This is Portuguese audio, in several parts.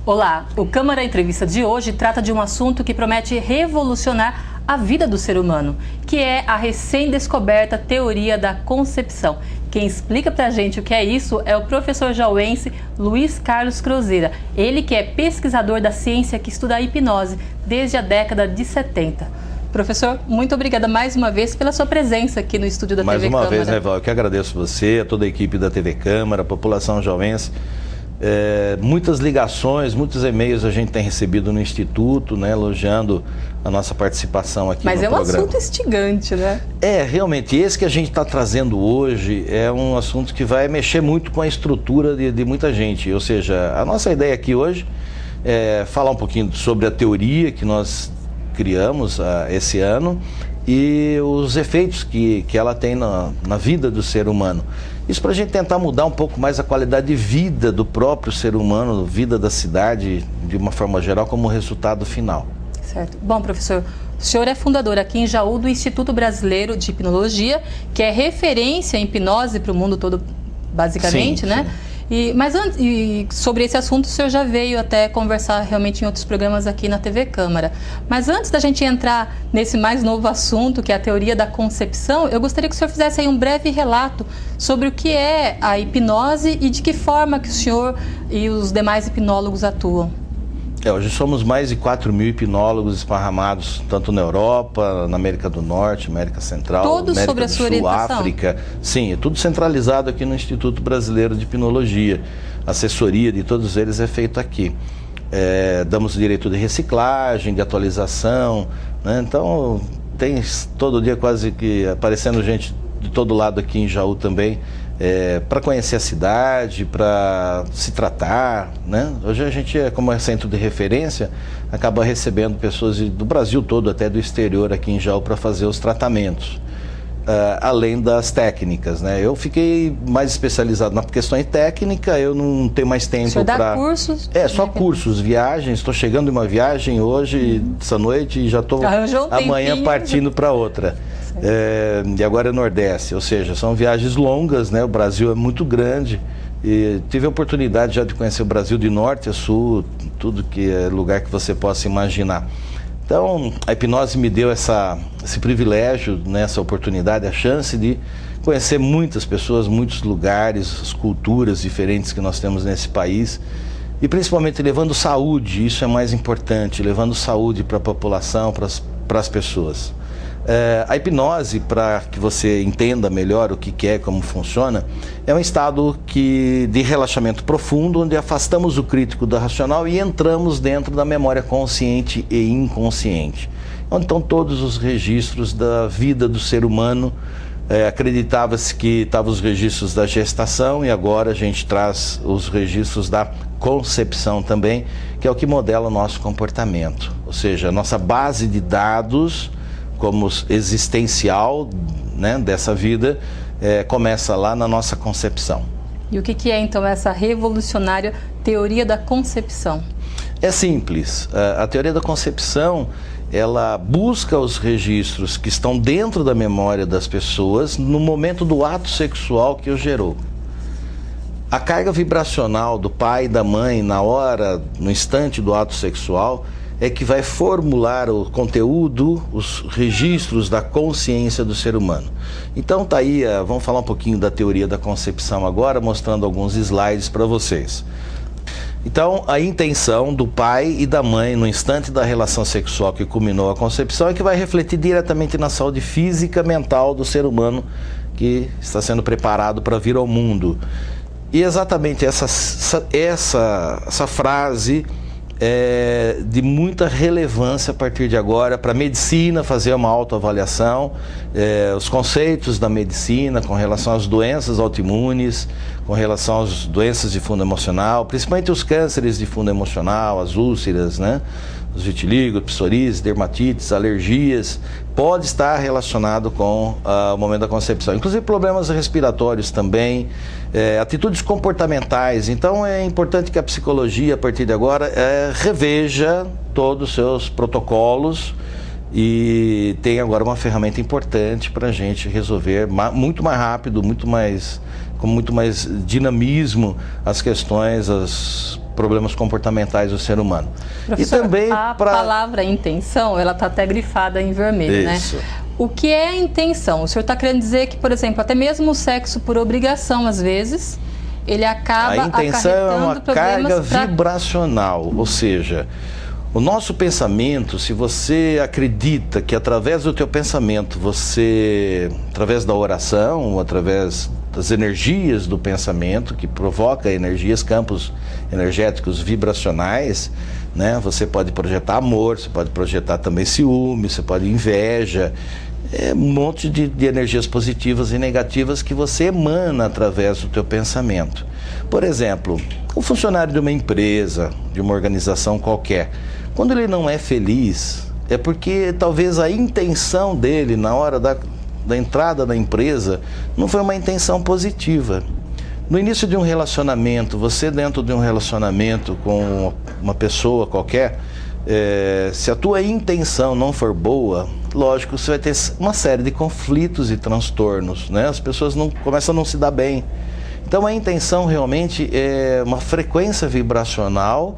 Olá, o Câmara Entrevista de hoje trata de um assunto que promete revolucionar a vida do ser humano, que é a recém-descoberta teoria da concepção. Quem explica pra gente o que é isso é o professor jauense Luiz Carlos Cruzeira, ele que é pesquisador da ciência que estuda a hipnose desde a década de 70. Professor, muito obrigada mais uma vez pela sua presença aqui no estúdio da TV Câmara. Mais uma vez, né, Val? Eu que agradeço você, a toda a equipe da TV Câmara, a população jauense. Muitas ligações, muitos e-mails a gente tem recebido no Instituto, né, elogiando a nossa participação aqui no programa. Mas é um assunto instigante, né? Realmente, esse que a gente está trazendo hoje é um assunto que vai mexer muito com a estrutura de muita gente. Ou seja, a nossa ideia aqui hoje é falar um pouquinho sobre a teoria que nós criamos esse ano e os efeitos que ela tem na vida do ser humano. Isso para a gente tentar mudar um pouco mais a qualidade de vida do próprio ser humano, vida da cidade, de uma forma geral, como resultado final. Certo. Bom, professor, o senhor é fundador aqui em Jaú do Instituto Brasileiro de Hipnologia, que é referência em hipnose para o mundo todo, basicamente, sim, né? Sim. Mas sobre esse assunto o senhor já veio até conversar realmente em outros programas aqui na TV Câmara. Mas antes da gente entrar nesse mais novo assunto, que é a teoria da concepção, eu gostaria que o senhor fizesse aí um breve relato sobre o que é a hipnose e de que forma que o senhor e os demais hipnólogos atuam. Hoje somos mais de 4.000 hipnólogos esparramados, tanto na Europa, na América do Norte, América Central, Todos América sobre a do sua Sul, orientação? África. Sim, é tudo centralizado aqui no Instituto Brasileiro de Hipnologia. A assessoria de todos eles é feita aqui. Damos direito de reciclagem, de atualização, né? Então tem todo dia quase que aparecendo gente de todo lado aqui em Jaú também, para conhecer a cidade, para se tratar, né? Hoje a gente, como é centro de referência, acaba recebendo pessoas do Brasil todo, até do exterior aqui em Jaú, para fazer os tratamentos, além das técnicas, né? Eu fiquei mais especializado na questão técnica, eu não tenho mais tempo para... O senhor dá cursos? Só cursos, viagens, estou chegando em uma viagem hoje, essa noite, e já estou amanhã partindo para outra. E agora é Nordeste, ou seja, são viagens longas, né? O Brasil é muito grande e tive a oportunidade já de conhecer o Brasil de norte a sul, tudo que é lugar que você possa imaginar. Então, a hipnose me deu esse privilégio, né, essa oportunidade, a chance de conhecer muitas pessoas, muitos lugares, as culturas diferentes que nós temos nesse país e principalmente levando saúde, isso é mais importante, levando saúde para a população, para as pessoas. A hipnose, para que você entenda melhor o que é, como funciona, é um estado de relaxamento profundo, onde afastamos o crítico do racional e entramos dentro da memória consciente e inconsciente. Onde estão todos os registros da vida do ser humano. Acreditava-se que estavam os registros da gestação e agora a gente traz os registros da concepção também, que é o que modela o nosso comportamento. Ou seja, a nossa base de dados como existencial, né, dessa vida, começa lá na nossa concepção. E o que é então essa revolucionária teoria da concepção? É simples. A teoria da concepção, ela busca os registros que estão dentro da memória das pessoas no momento do ato sexual que o gerou. A carga vibracional do pai e da mãe na hora, no instante do ato sexual, é que vai formular o conteúdo, os registros da consciência do ser humano. Então tá aí, vamos falar um pouquinho da teoria da concepção agora, mostrando alguns slides para vocês. Então, a intenção do pai e da mãe no instante da relação sexual que culminou a concepção é que vai refletir diretamente na saúde física e mental do ser humano que está sendo preparado para vir ao mundo. E exatamente essa frase é de muita relevância a partir de agora para a medicina fazer uma autoavaliação, os conceitos da medicina com relação às doenças autoimunes, com relação às doenças de fundo emocional, principalmente os cânceres de fundo emocional, as úlceras, né? Os vitíligos, psoríase, dermatites, alergias, pode estar relacionado com o momento da concepção. Inclusive problemas respiratórios também, atitudes comportamentais. Então é importante que a psicologia, a partir de agora, reveja todos os seus protocolos e tem agora uma ferramenta importante para a gente resolver muito mais rápido, com muito mais dinamismo as questões, as problemas comportamentais do ser humano. Professor, e também a palavra intenção, ela está até grifada em vermelho, Isso. né? O que é a intenção? O senhor está querendo dizer que, por exemplo, até mesmo o sexo por obrigação, às vezes, ele acaba acarretando problemas. A intenção é uma carga vibracional, ou seja, o nosso pensamento, se você acredita que através do teu pensamento, através da oração, através das energias do pensamento, que provoca energias, campos energéticos vibracionais, né? Você pode projetar amor, você pode projetar também ciúme, você pode inveja, um monte de energias positivas e negativas que você emana através do teu pensamento. Por exemplo, o funcionário de uma empresa, de uma organização qualquer, quando ele não é feliz, é porque talvez a intenção dele na hora da entrada da empresa não foi uma intenção positiva. No início de um relacionamento, você dentro de um relacionamento com uma pessoa qualquer, se a tua intenção não for boa, lógico, você vai ter uma série de conflitos e transtornos, né? As pessoas começam a não se dar bem. Então a intenção realmente é uma frequência vibracional.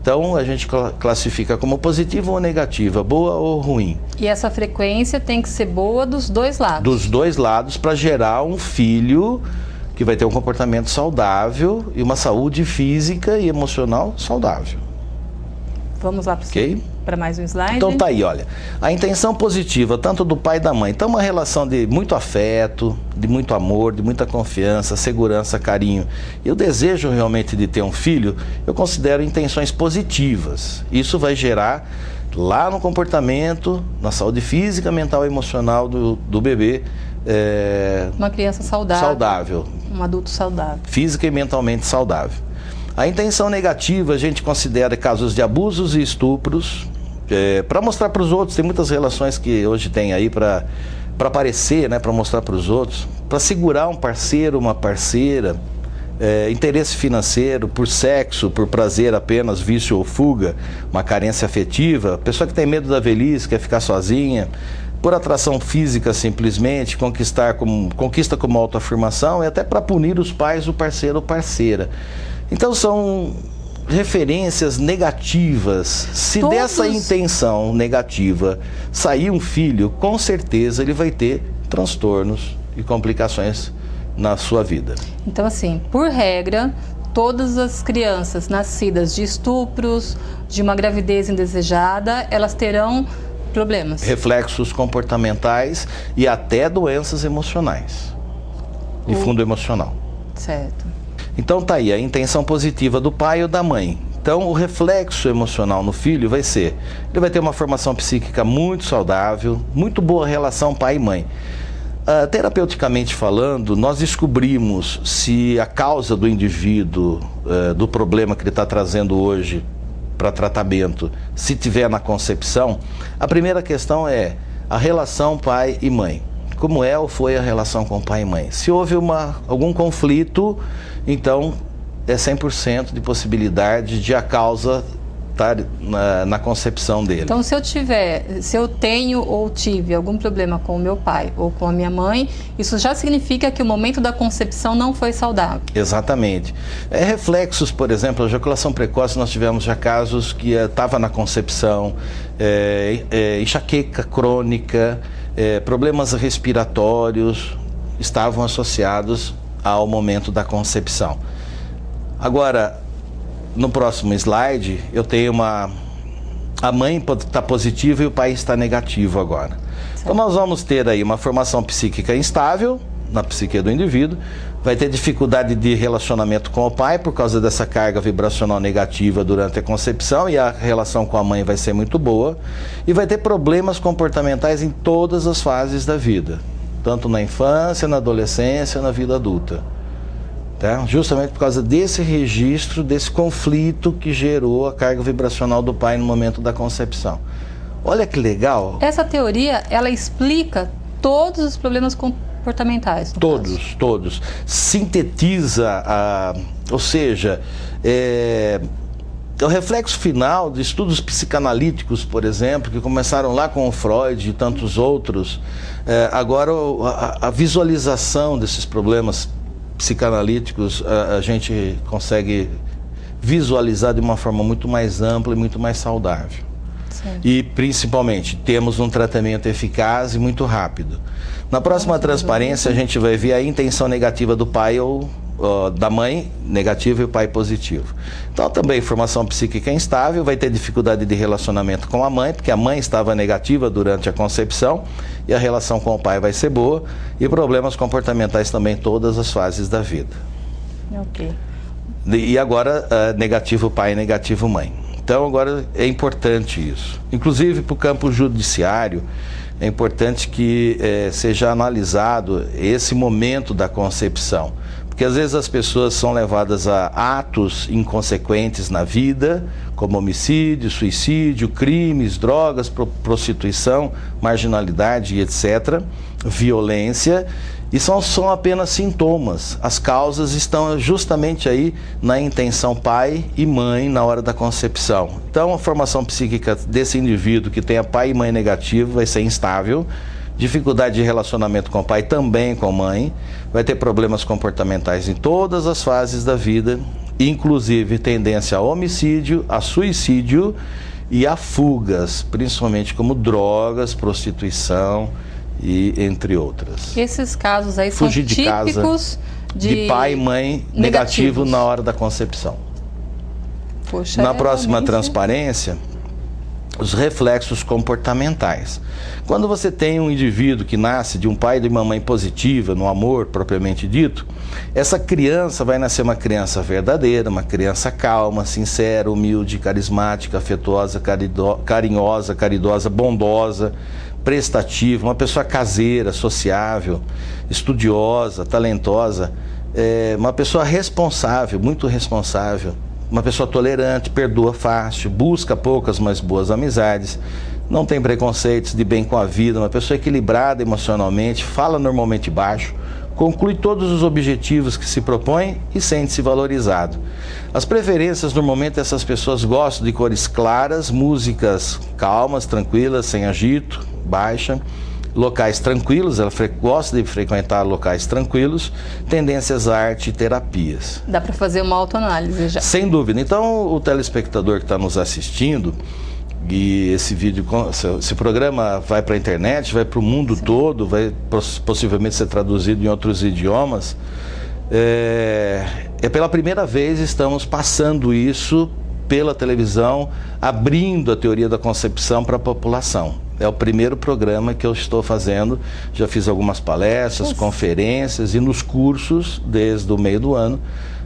Então a gente classifica como positiva ou negativa, boa ou ruim. E essa frequência tem que ser boa dos dois lados? Dos dois lados, para gerar um filho que vai ter um comportamento saudável e uma saúde física e emocional saudável. Vamos lá para mais um slide. Então tá aí, olha. A intenção positiva, tanto do pai e da mãe. Então uma relação de muito afeto, de muito amor, de muita confiança, segurança, carinho. E o desejo realmente de ter um filho, eu considero intenções positivas. Isso vai gerar lá no comportamento, na saúde física, mental e emocional do bebê. Uma criança saudável. Um adulto saudável. Física e mentalmente saudável. A intenção negativa a gente considera casos de abusos e estupros, para mostrar para os outros. Tem muitas relações que hoje tem aí para aparecer, né, para mostrar para os outros, para segurar um parceiro, uma parceira, interesse financeiro, por sexo, por prazer apenas, vício ou fuga, uma carência afetiva, pessoa que tem medo da velhice, quer ficar sozinha, por atração física simplesmente, conquista como autoafirmação, e até para punir os pais, o parceiro ou parceira. Então são referências negativas. Se dessa intenção negativa sair um filho, com certeza ele vai ter transtornos e complicações na sua vida. Então assim, por regra, todas as crianças nascidas de estupros, de uma gravidez indesejada, elas terão problemas. Reflexos comportamentais e até doenças emocionais, de fundo emocional. Certo. Então tá aí a intenção positiva do pai ou da mãe. Então o reflexo emocional no filho vai ser, ele vai ter uma formação psíquica muito saudável, muito boa relação pai e mãe. Terapeuticamente falando, nós descobrimos se a causa do indivíduo, do problema que ele está trazendo hoje para tratamento, se tiver na concepção, a primeira questão é a relação pai e mãe. Como é ou foi a relação com pai e mãe? Se houve algum conflito, então é 100% de possibilidade de a causa estar na concepção dele. Então se eu tenho ou tive algum problema com o meu pai ou com a minha mãe, isso já significa que o momento da concepção não foi saudável? Exatamente. Reflexos, por exemplo, a ejaculação precoce, nós tivemos já casos que estava na concepção, enxaqueca crônica, problemas respiratórios estavam associados ao momento da concepção. Agora, no próximo slide, eu tenho a mãe está positiva e o pai está negativo agora. Certo. Então nós vamos ter aí uma formação psíquica instável na psique do indivíduo, vai ter dificuldade de relacionamento com o pai por causa dessa carga vibracional negativa durante a concepção, e a relação com a mãe vai ser muito boa, e vai ter problemas comportamentais em todas as fases da vida, tanto na infância, na adolescência, na vida adulta. Tá? Justamente por causa desse registro, desse conflito que gerou a carga vibracional do pai no momento da concepção. Olha que legal. Essa teoria, ela explica todos os problemas comportamentais. Todos. Sintetiza, ou seja, é o reflexo final de estudos psicanalíticos, por exemplo, que começaram lá com o Freud e tantos outros. Agora a visualização desses problemas psicanalíticos a gente consegue visualizar de uma forma muito mais ampla e muito mais saudável. Sim. E, principalmente, temos um tratamento eficaz e muito rápido. Na próxima transparência, a gente vai ver a intenção negativa do pai ou da mãe negativa e o pai positivo. Então, também, formação psíquica instável, vai ter dificuldade de relacionamento com a mãe, porque a mãe estava negativa durante a concepção, e a relação com o pai vai ser boa, e problemas comportamentais também em todas as fases da vida. Ok. E agora, negativo pai e negativo mãe. Então, agora é importante isso. Inclusive, para o campo judiciário, é importante que seja analisado esse momento da concepção. Porque às vezes as pessoas são levadas a atos inconsequentes na vida, como homicídio, suicídio, crimes, drogas, prostituição, marginalidade, etc., violência, e são apenas sintomas. As causas estão justamente aí na intenção pai e mãe na hora da concepção. Então, a formação psíquica desse indivíduo que tenha pai e mãe negativo vai ser instável, dificuldade de relacionamento com o pai, também com a mãe, vai ter problemas comportamentais em todas as fases da vida, inclusive tendência a homicídio, a suicídio e a fugas, principalmente como drogas, prostituição e entre outras. Esses casos aí são típicos de pai e mãe negativo na hora da concepção. Poxa, na próxima transparência, os reflexos comportamentais. Quando você tem um indivíduo que nasce de um pai e de uma mãe positiva, no amor propriamente dito, essa criança vai nascer uma criança verdadeira, uma criança calma, sincera, humilde, carismática, afetuosa, carinhosa, caridosa, bondosa, prestativa, uma pessoa caseira, sociável, estudiosa, talentosa, uma pessoa responsável, muito responsável, uma pessoa tolerante, perdoa fácil, busca poucas, mas boas amizades, não tem preconceitos, de bem com a vida, uma pessoa equilibrada emocionalmente, fala normalmente baixo, conclui todos os objetivos que se propõe e sente-se valorizado. As preferências, normalmente, essas pessoas gostam de cores claras, músicas calmas, tranquilas, sem agito, baixa, locais tranquilos, ela gosta de frequentar locais tranquilos, tendências à arte e terapias. Dá para fazer uma autoanálise já. Sem dúvida. Então, o telespectador que está nos assistindo, e esse vídeo, esse programa vai para a internet, vai para o mundo todo, vai possivelmente ser traduzido em outros idiomas, pela primeira vez estamos passando isso pela televisão, abrindo a teoria da concepção para a população. É o primeiro programa que eu estou fazendo, já fiz algumas palestras, conferências, e nos cursos, desde o meio do ano,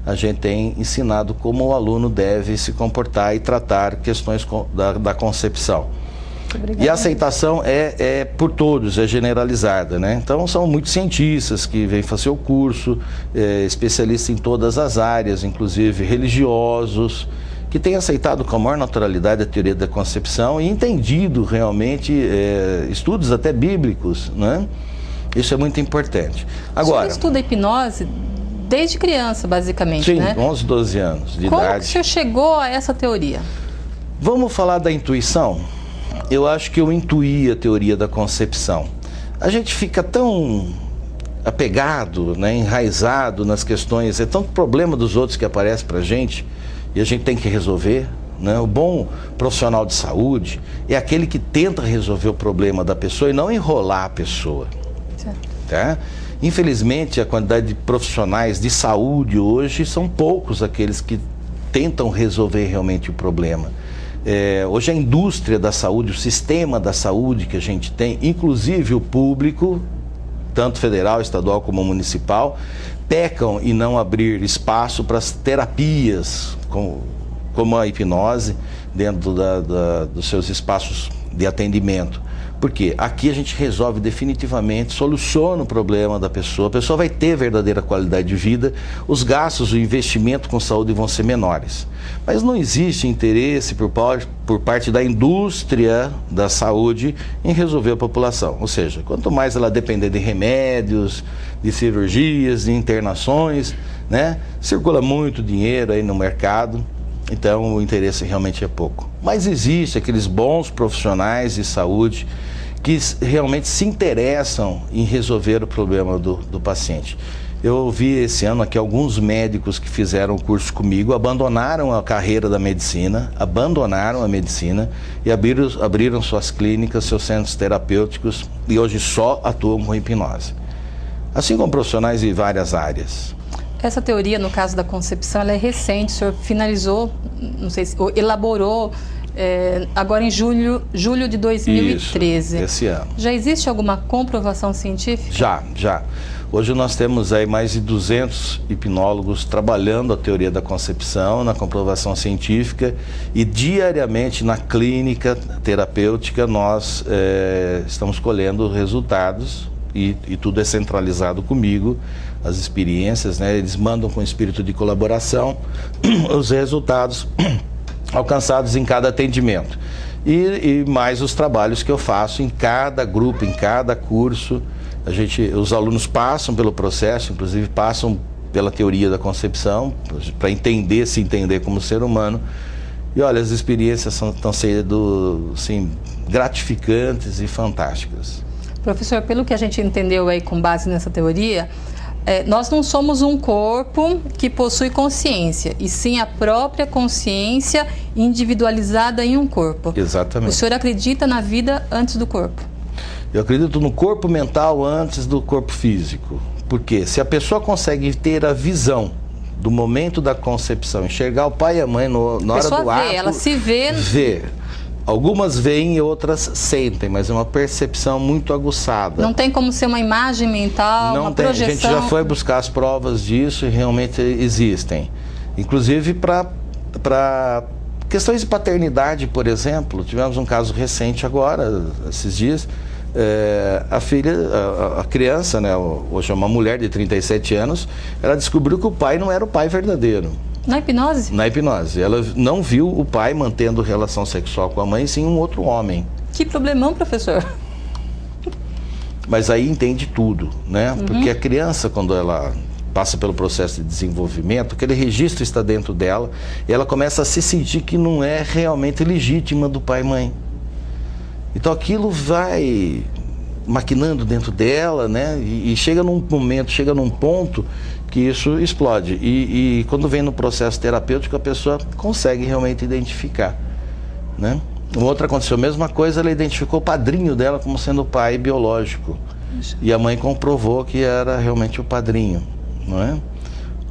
a gente tem ensinado como o aluno deve se comportar e tratar questões da concepção. E a aceitação é por todos, é generalizada, né? Então são muitos cientistas que vêm fazer o curso, especialistas em todas as áreas, inclusive religiosos, que têm aceitado com a maior naturalidade a teoria da concepção e entendido realmente estudos até bíblicos, né? Isso é muito importante. Agora, o senhor estuda hipnose desde criança, basicamente, sim, né? 11, 12 anos de idade. Como que o senhor chegou a essa teoria? Vamos falar da intuição? Eu acho que eu intuí a teoria da concepção. A gente fica tão apegado, né, enraizado nas questões, é tanto problema dos outros que aparece pra gente, e a gente tem que resolver, né? O bom profissional de saúde é aquele que tenta resolver o problema da pessoa e não enrolar a pessoa. Certo. Tá? Infelizmente, a quantidade de profissionais de saúde hoje são poucos aqueles que tentam resolver realmente o problema. Hoje a indústria da saúde, o sistema da saúde que a gente tem, inclusive o público, tanto federal, estadual como municipal, pecam em não abrir espaço para as terapias, como a hipnose, dentro dos seus espaços de atendimento. Porque aqui a gente resolve definitivamente, soluciona o problema da pessoa, a pessoa vai ter verdadeira qualidade de vida, os gastos, o investimento com saúde vão ser menores. Mas não existe interesse por parte da indústria da saúde em resolver a população. Ou seja, quanto mais ela depender de remédios, de cirurgias, de internações, né? Circula muito dinheiro aí no mercado, então o interesse realmente é pouco. Mas existe aqueles bons profissionais de saúde que realmente se interessam em resolver o problema do paciente. Eu vi esse ano aqui alguns médicos que fizeram o curso comigo, abandonaram a carreira da medicina, abandonaram a medicina e abriram suas clínicas, seus centros terapêuticos e hoje só atuam com hipnose. Assim como profissionais de várias áreas. Essa teoria, no caso da concepção, ela é recente, o senhor finalizou, não sei se elaborou agora em julho de 2013. Isso, esse ano. Já existe alguma comprovação científica? Já. Hoje nós temos aí mais de 200 hipnólogos trabalhando a teoria da concepção, na comprovação científica, e diariamente na clínica terapêutica nós estamos colhendo resultados e tudo é centralizado comigo, as experiências, né? Eles mandam com espírito de colaboração os resultados alcançados em cada atendimento. E mais os trabalhos que eu faço em cada grupo, em cada curso. Os alunos passam pelo processo, inclusive passam pela teoria da concepção, para se entender como ser humano. E olha, as experiências estão sendo assim, gratificantes e fantásticas. Professor, pelo que a gente entendeu aí com base nessa teoria, nós não somos um corpo que possui consciência, e sim a própria consciência individualizada em um corpo. Exatamente. O senhor acredita na vida antes do corpo? Eu acredito no corpo mental antes do corpo físico. Porque se a pessoa consegue ter a visão do momento da concepção, enxergar o pai e a mãe na hora do ato... Ela se vê... Vê. Algumas veem e outras sentem, mas é uma percepção muito aguçada. Não tem como ser uma imagem mental, uma projeção? A gente já foi buscar as provas disso e realmente existem. Inclusive para questões de paternidade, por exemplo. Tivemos um caso recente agora, esses dias. A criança, né, hoje é uma mulher de 37 anos, ela descobriu que o pai não era o pai verdadeiro. Na hipnose? Na hipnose. Ela não viu o pai mantendo relação sexual com a mãe, sim um outro homem. Que problemão, professor. Mas aí entende tudo, né? Porque a criança, quando ela passa pelo processo de desenvolvimento, aquele registro está dentro dela e ela começa a se sentir que não é realmente legítima do pai e mãe. Então aquilo vai maquinando dentro dela, né? E chega num momento, chega num ponto que isso explode. E quando vem no processo terapêutico, a pessoa consegue realmente identificar, né? Uma outra aconteceu a mesma coisa, ela identificou o padrinho dela como sendo o pai biológico. E a mãe comprovou que era realmente o padrinho, não é?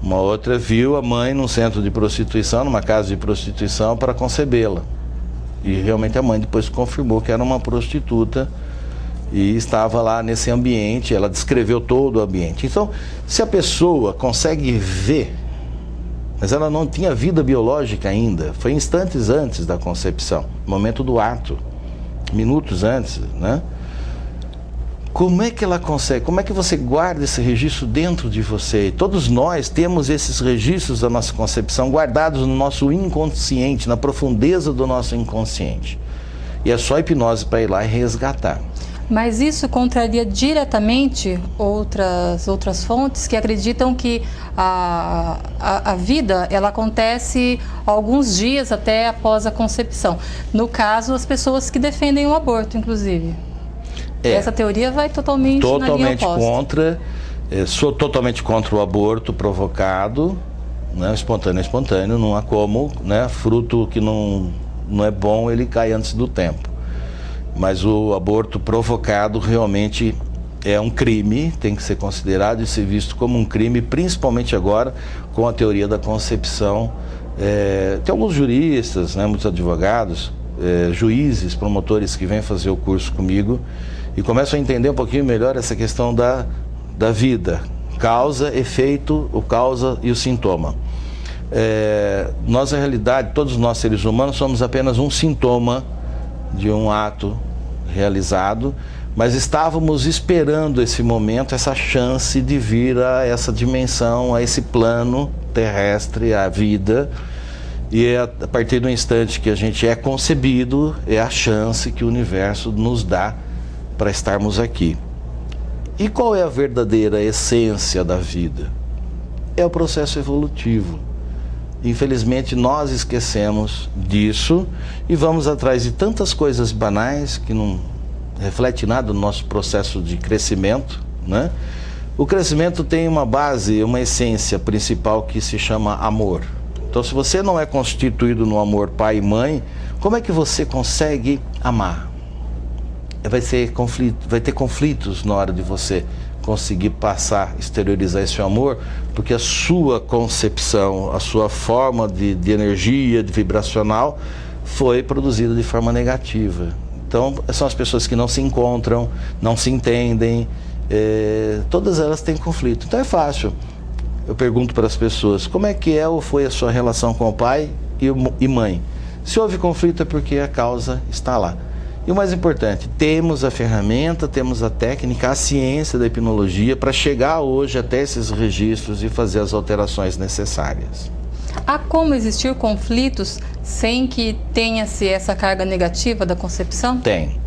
Uma outra viu a mãe num centro de prostituição, numa casa de prostituição, para concebê-la. E realmente a mãe depois confirmou que era uma prostituta e estava lá nesse ambiente, ela descreveu todo o ambiente. Então, se a pessoa consegue ver, mas ela não tinha vida biológica ainda, foi instantes antes da concepção, momento do ato, minutos antes, né? Como é que ela consegue, como é que você guarda esse registro dentro de você? E todos nós temos esses registros da nossa concepção guardados no nosso inconsciente, na profundeza do nosso inconsciente. E é só a hipnose para ir lá e resgatar. Mas isso contraria diretamente outras fontes que acreditam que a vida ela acontece alguns dias até após a concepção. No caso, as pessoas que defendem o aborto, inclusive. Essa teoria vai totalmente na linha oposta. Contra, sou totalmente contra o aborto provocado, né, espontâneo, não há como, né, fruto que não é bom, ele cai antes do tempo. Mas o aborto provocado realmente é um crime, tem que ser considerado e ser visto como um crime, principalmente agora com a teoria da concepção. Tem alguns juristas, né, muitos advogados, juízes, promotores que vêm fazer o curso comigo e começam a entender um pouquinho melhor essa questão da vida, causa, efeito, o causa e o sintoma. Nós, na realidade, todos nós seres humanos somos apenas um sintoma de um ato realizado, mas estávamos esperando esse momento, essa chance de vir a essa dimensão, a esse plano terrestre, a vida. E a partir do instante que a gente é concebido, é a chance que o universo nos dá para estarmos aqui. E qual é a verdadeira essência da vida? É o processo evolutivo. Infelizmente nós esquecemos disso e vamos atrás de tantas coisas banais que não refletem nada no nosso processo de crescimento, né? O crescimento tem uma base, uma essência principal que se chama amor. Então, se você não é constituído no amor pai e mãe, como é que você consegue amar? Vai ter conflitos na hora de você conseguir passar, exteriorizar esse amor, porque a sua concepção, a sua forma de energia, de vibracional, foi produzida de forma negativa. Então, são as pessoas que não se encontram, não se entendem, todas elas têm conflito. Então é fácil. Eu pergunto para as pessoas, como é que é ou foi a sua relação com o pai e mãe? Se houve conflito é porque a causa está lá. E o mais importante, temos a ferramenta, temos a técnica, a ciência da hipnologia para chegar hoje até esses registros e fazer as alterações necessárias. Há como existir conflitos sem que tenha-se essa carga negativa da concepção? Tem.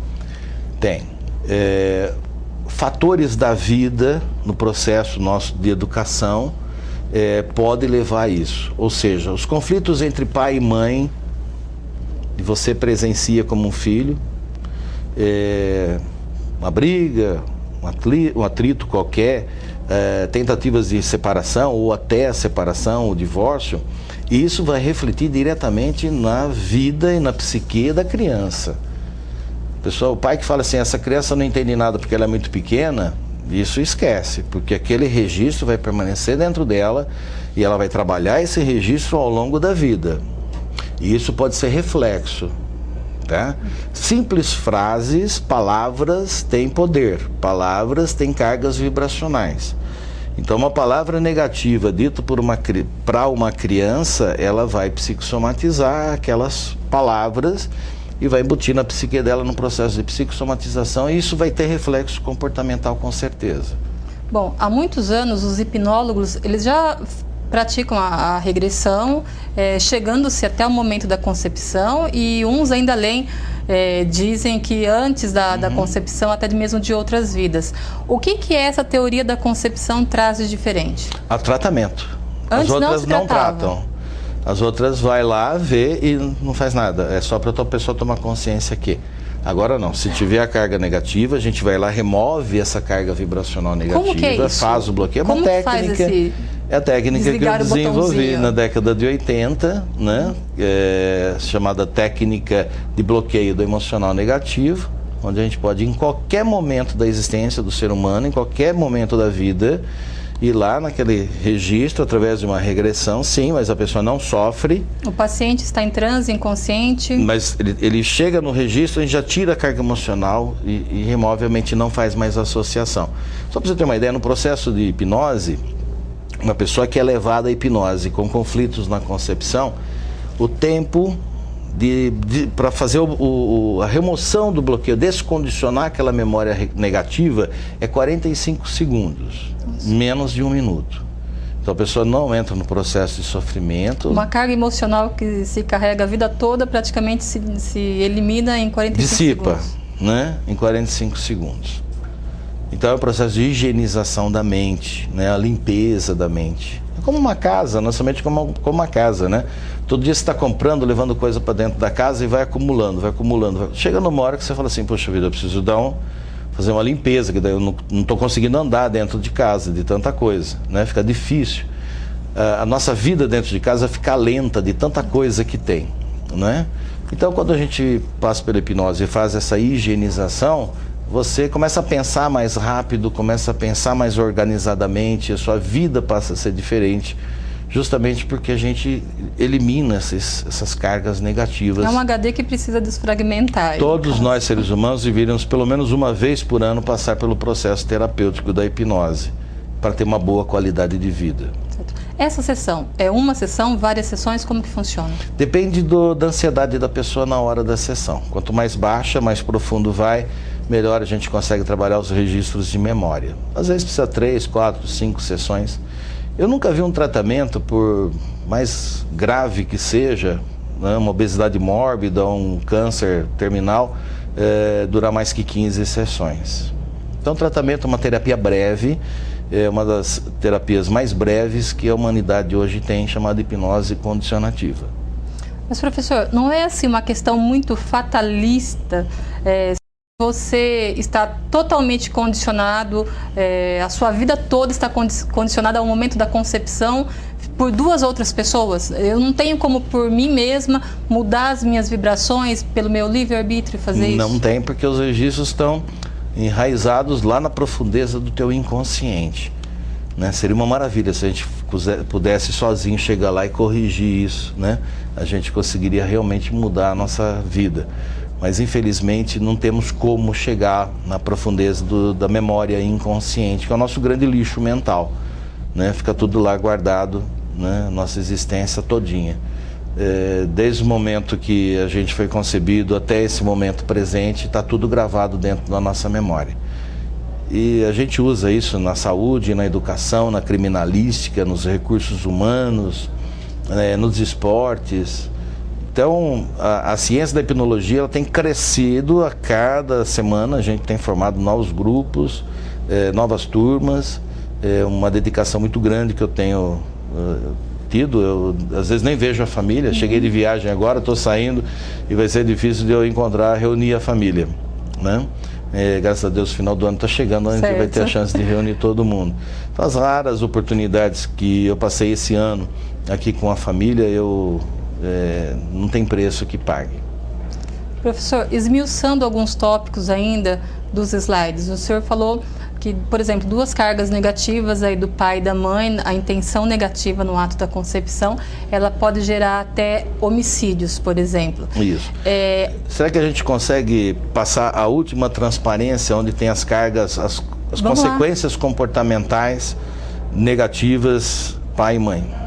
Fatores da vida no processo nosso de educação pode levar a isso. Ou seja, os conflitos entre pai e mãe, que você presencia como um filho, uma briga, um atrito qualquer, tentativas de separação ou até a separação, o divórcio, e isso vai refletir diretamente na vida e na psique da criança. Pessoal, o pai que fala assim, essa criança não entende nada porque ela é muito pequena, isso esquece, porque aquele registro vai permanecer dentro dela e ela vai trabalhar esse registro ao longo da vida. E isso pode ser reflexo. Tá? Simples frases, palavras têm poder, palavras têm cargas vibracionais. Então uma palavra negativa dita para uma criança, ela vai psicossomatizar aquelas palavras e vai embutir na psique dela no processo de psicossomatização, e isso vai ter reflexo comportamental com certeza. Bom, há muitos anos os hipnólogos, eles já praticam a regressão, chegando-se até o momento da concepção, e uns ainda além dizem que antes da concepção, até mesmo de outras vidas. O que essa teoria da concepção traz de diferente? A tratamento. Antes as outras não tratam. As outras vai lá, vê e não faz nada. É só para a pessoa tomar consciência que agora não, se tiver a carga negativa, a gente vai lá, remove essa carga vibracional negativa. Como que é isso? Faz o bloqueio. Como uma técnica. Faz esse... É a técnica que eu desenvolvi na década de 80, né? Chamada técnica de bloqueio do emocional negativo, onde a gente pode, em qualquer momento da existência do ser humano, em qualquer momento da vida, ir lá naquele registro através de uma regressão, sim, mas a pessoa não sofre. O paciente está em transe, inconsciente. Mas ele chega no registro, a gente já tira a carga emocional e remove, a mente não faz mais associação. Só para você ter uma ideia, no processo de hipnose, uma pessoa que é levada à hipnose com conflitos na concepção, o tempo para fazer a remoção do bloqueio, descondicionar aquela memória negativa, é 45 segundos, menos de 1 minuto. Então a pessoa não entra no processo de sofrimento. Uma carga emocional que se carrega a vida toda praticamente se elimina em 45 segundos. Dissipa, né? Em 45 segundos. Então é o processo de higienização da mente, né? A limpeza da mente. É como uma casa, nossa mente é como uma casa, né? Todo dia você está comprando, levando coisa para dentro da casa e vai acumulando, vai acumulando. Chega numa hora que você fala assim, poxa vida, eu preciso fazer uma limpeza, que daí eu não estou conseguindo andar dentro de casa de tanta coisa, né? Fica difícil. A nossa vida dentro de casa fica lenta de tanta coisa que tem, não é? Então quando a gente passa pela hipnose e faz essa higienização, você começa a pensar mais rápido, começa a pensar mais organizadamente, a sua vida passa a ser diferente, justamente porque a gente elimina essas cargas negativas. É um HD que precisa desfragmentar. Todos nós, seres humanos, deveríamos pelo menos uma vez por ano passar pelo processo terapêutico da hipnose, para ter uma boa qualidade de vida. Certo. Essa sessão, é uma sessão, várias sessões, como que funciona? Depende da ansiedade da pessoa na hora da sessão. Quanto mais baixa, mais profundo vai, melhor a gente consegue trabalhar os registros de memória. Às vezes precisa 3, 4, 5 sessões. Eu nunca vi um tratamento, por mais grave que seja, né, uma obesidade mórbida, um câncer terminal, durar mais que 15 sessões. Então o tratamento é uma terapia breve, é uma das terapias mais breves que a humanidade hoje tem, chamada hipnose condicionativa. Mas professor, não é assim uma questão muito fatalista, Você está totalmente condicionado, a sua vida toda está condicionada ao momento da concepção por duas outras pessoas. Eu não tenho como, por mim mesma, mudar as minhas vibrações pelo meu livre-arbítrio e fazer isso? Não tem, porque os registros estão enraizados lá na profundeza do teu inconsciente, né? Seria uma maravilha se a gente pudesse sozinho chegar lá e corrigir isso, né? A gente conseguiria realmente mudar a nossa vida. Mas infelizmente não temos como chegar na profundeza da memória inconsciente, que é o nosso grande lixo mental, né? Fica tudo lá guardado, né? Nossa existência todinha. Desde o momento que a gente foi concebido até esse momento presente, está tudo gravado dentro da nossa memória. E a gente usa isso na saúde, na educação, na criminalística, nos recursos humanos, nos esportes. Então, a ciência da hipnologia ela tem crescido a cada semana, a gente tem formado novos grupos, novas turmas, uma dedicação muito grande que eu tenho tido. Eu, às vezes, nem vejo a família, cheguei de viagem agora, estou saindo e vai ser difícil de eu reunir a família, né? Graças a Deus, o final do ano está chegando, a gente vai ter a chance de reunir todo mundo. Então, as raras oportunidades que eu passei esse ano aqui com a família, não tem preço que pague. Professor, esmiuçando alguns tópicos ainda dos slides, o senhor falou que, por exemplo, duas cargas negativas aí do pai e da mãe, a intenção negativa no ato da concepção, ela pode gerar até homicídios, por exemplo. Isso. Será que a gente consegue passar a última transparência, onde tem as cargas, as consequências comportamentais negativas, pai e mãe?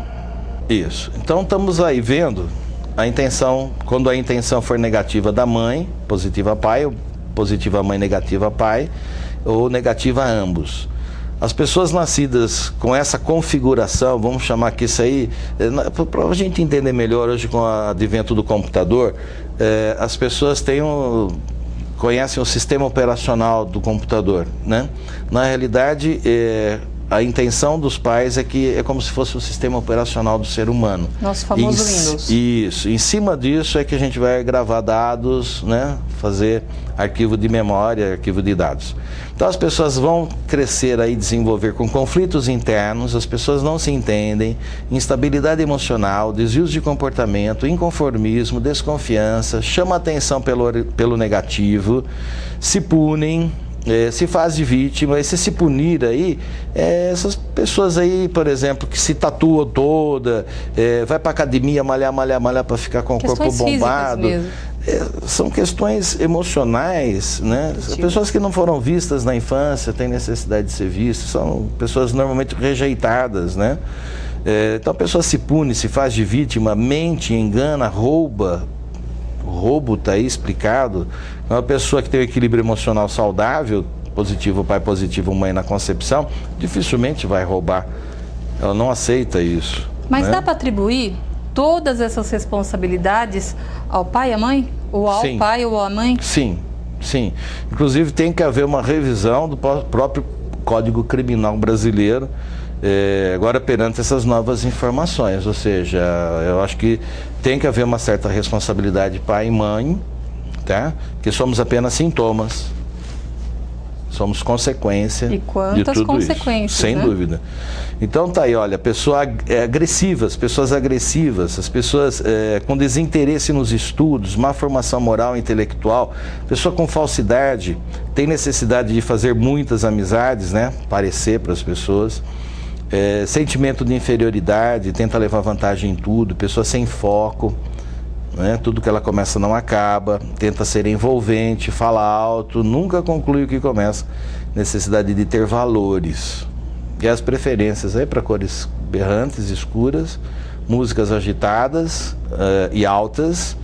Isso. Então estamos aí vendo a intenção, quando a intenção for negativa da mãe, positiva pai, ou positiva mãe, negativa pai, ou negativa a ambos. As pessoas nascidas com essa configuração, vamos chamar que isso aí, para a gente entender melhor hoje com o advento do computador, as pessoas conhecem o sistema operacional do computador, né? Na realidade, a intenção dos pais é que é como se fosse o sistema operacional do ser humano. Nosso famoso Windows. Isso. Em cima disso é que a gente vai gravar dados, né? Fazer arquivo de memória, arquivo de dados. Então as pessoas vão crescer aí, desenvolver com conflitos internos, as pessoas não se entendem, instabilidade emocional, desvios de comportamento, inconformismo, desconfiança, chama atenção pelo negativo, se punem, se faz de vítima. E se punir aí, essas pessoas aí, por exemplo, que se tatuam toda, vai para academia malhar para ficar com o corpo bombado, são questões emocionais, né? Pessoas que não foram vistas na infância têm necessidade de ser vistas, são pessoas normalmente rejeitadas, né? Então a pessoa se pune, se faz de vítima, mente, engana, rouba. O roubo está aí explicado. Uma pessoa que tem um equilíbrio emocional saudável, positivo pai, positivo mãe na concepção, dificilmente vai roubar. Ela não aceita isso. Mas né? Dá para atribuir todas essas responsabilidades ao pai e à mãe? Ou ao Sim. pai ou à mãe? Sim, sim. Inclusive tem que haver uma revisão do próprio Código Criminal brasileiro, agora perante essas novas informações. Ou seja, eu acho que tem que haver uma certa responsabilidade pai e mãe, tá? Que somos apenas sintomas, somos consequência de tudo consequências, isso, sem dúvida. Então tá aí, olha, pessoas agressivas, as pessoas com desinteresse nos estudos, má formação moral e intelectual, pessoa com falsidade, tem necessidade de fazer muitas amizades, né? Parecer para as pessoas. Sentimento de inferioridade, tenta levar vantagem em tudo, pessoa sem foco, né? Tudo que ela começa não acaba, tenta ser envolvente, fala alto, nunca conclui o que começa, necessidade de ter valores. E as preferências aí para cores berrantes, escuras, músicas agitadas e altas,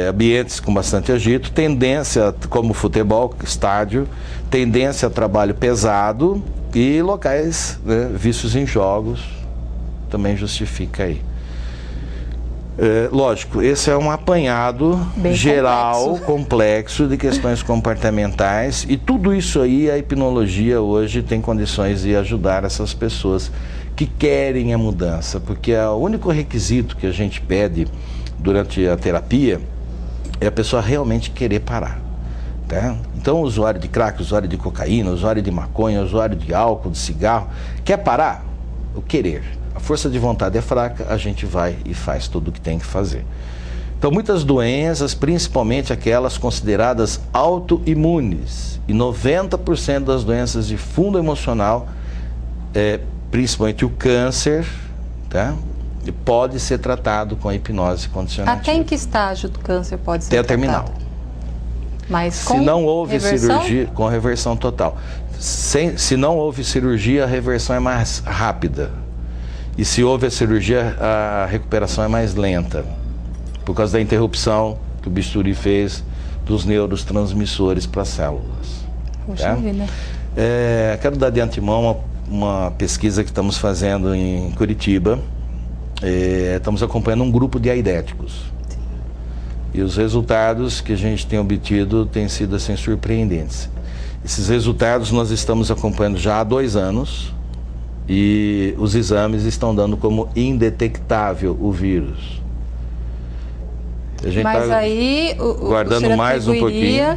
ambientes com bastante agito, tendência como futebol, estádio, tendência a trabalho pesado e locais, né, vícios em jogos, também justifica aí. Lógico, esse é um apanhado bem geral, complexo de questões comportamentais, e tudo isso aí a hipnologia hoje tem condições de ajudar essas pessoas que querem a mudança, porque o único requisito que a gente pede durante a terapia é a pessoa realmente querer parar. Tá? Então, o usuário de crack, usuário de cocaína, usuário de maconha, usuário de álcool, de cigarro, quer parar? O querer. A força de vontade é fraca, a gente vai e faz tudo o que tem que fazer. Então, muitas doenças, principalmente aquelas consideradas autoimunes, e 90% das doenças de fundo emocional, principalmente o câncer, tá? Pode ser tratado com a hipnose condicionativa. Até em que estágio do câncer pode ser tratado? Até terminal. Mas se não houve cirurgia, com reversão total. Se não houve cirurgia, a reversão é mais rápida. E se houve a cirurgia, a recuperação é mais lenta. Por causa da interrupção que o bisturi fez dos neurotransmissores para as células. Poxa vida. Quero dar de antemão uma pesquisa que estamos fazendo em Curitiba. Estamos acompanhando um grupo de aidéticos. E os resultados que a gente tem obtido têm sido assim surpreendentes. Esses resultados nós estamos acompanhando já há 2 anos e os exames estão dando como indetectável o vírus. A gente Mas aí guardando mais um pouquinho.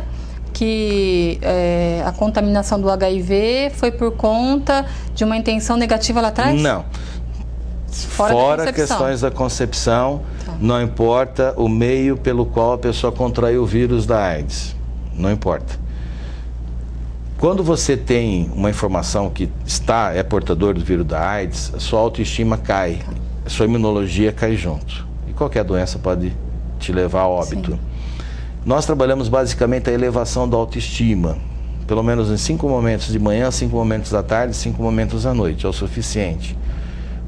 Que a contaminação do HIV foi por conta de uma intenção negativa lá atrás? Não. Fora questões da concepção, tá. Não importa o meio pelo qual a pessoa contraiu o vírus da AIDS. Não importa. Quando você tem uma informação que é portador do vírus da AIDS, a sua autoestima cai, a sua imunologia cai junto. E qualquer doença pode te levar a óbito. Sim. Nós trabalhamos basicamente a elevação da autoestima, pelo menos em 5 momentos de manhã, 5 momentos da tarde, 5 momentos à noite, é o suficiente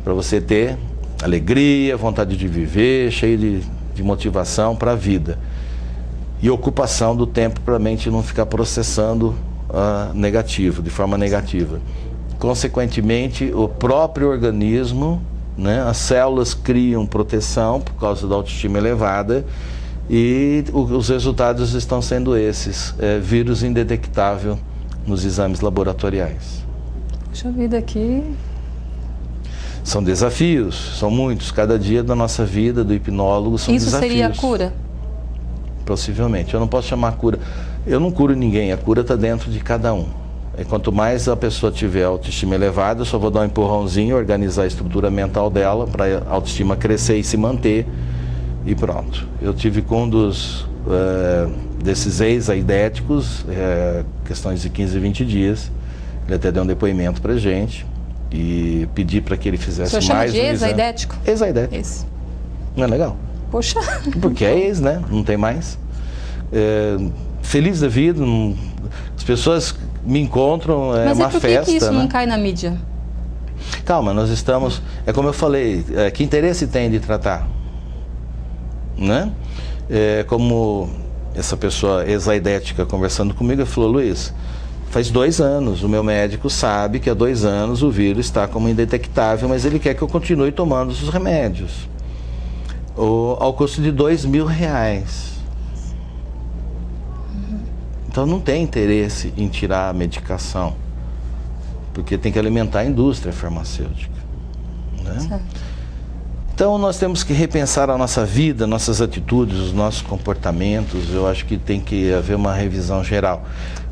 para você ter alegria, vontade de viver, cheio de motivação para a vida. E ocupação do tempo para a mente não ficar processando negativo, de forma negativa. Consequentemente, o próprio organismo, né, as células criam proteção por causa da autoestima elevada e os resultados estão sendo esses, vírus indetectável nos exames laboratoriais. Puxa vida, aqui... São desafios, são muitos. Cada dia da nossa vida, do hipnólogo, são desafios. Isso seria a cura? Possivelmente. Eu não posso chamar cura. Eu não curo ninguém, a cura está dentro de cada um. E quanto mais a pessoa tiver autoestima elevada, eu só vou dar um empurrãozinho, organizar a estrutura mental dela para a autoestima crescer e se manter. E pronto. Eu tive com um desses ex-aidéticos, questões de 15, 20 dias. Ele até deu um depoimento para a gente. E pedi para que ele fizesse mais um exame. O senhor chama de ex-aidético? Ex-aidético. Não é legal? Poxa. Porque é ex, né? Não tem mais. Feliz da vida. As pessoas me encontram, uma festa. Mas por que isso não cai na mídia? Calma, nós estamos... É como eu falei, que interesse tem de tratar? Né? Como essa pessoa ex-aidética conversando comigo, ele falou, Luiz... Faz 2 anos, o meu médico sabe que há 2 anos o vírus está como indetectável, mas ele quer que eu continue tomando os remédios. Ao custo de R$2.000. Então não tem interesse em tirar a medicação, porque tem que alimentar a indústria farmacêutica. Né? Então nós temos que repensar a nossa vida, nossas atitudes, os nossos comportamentos. Eu acho que tem que haver uma revisão geral.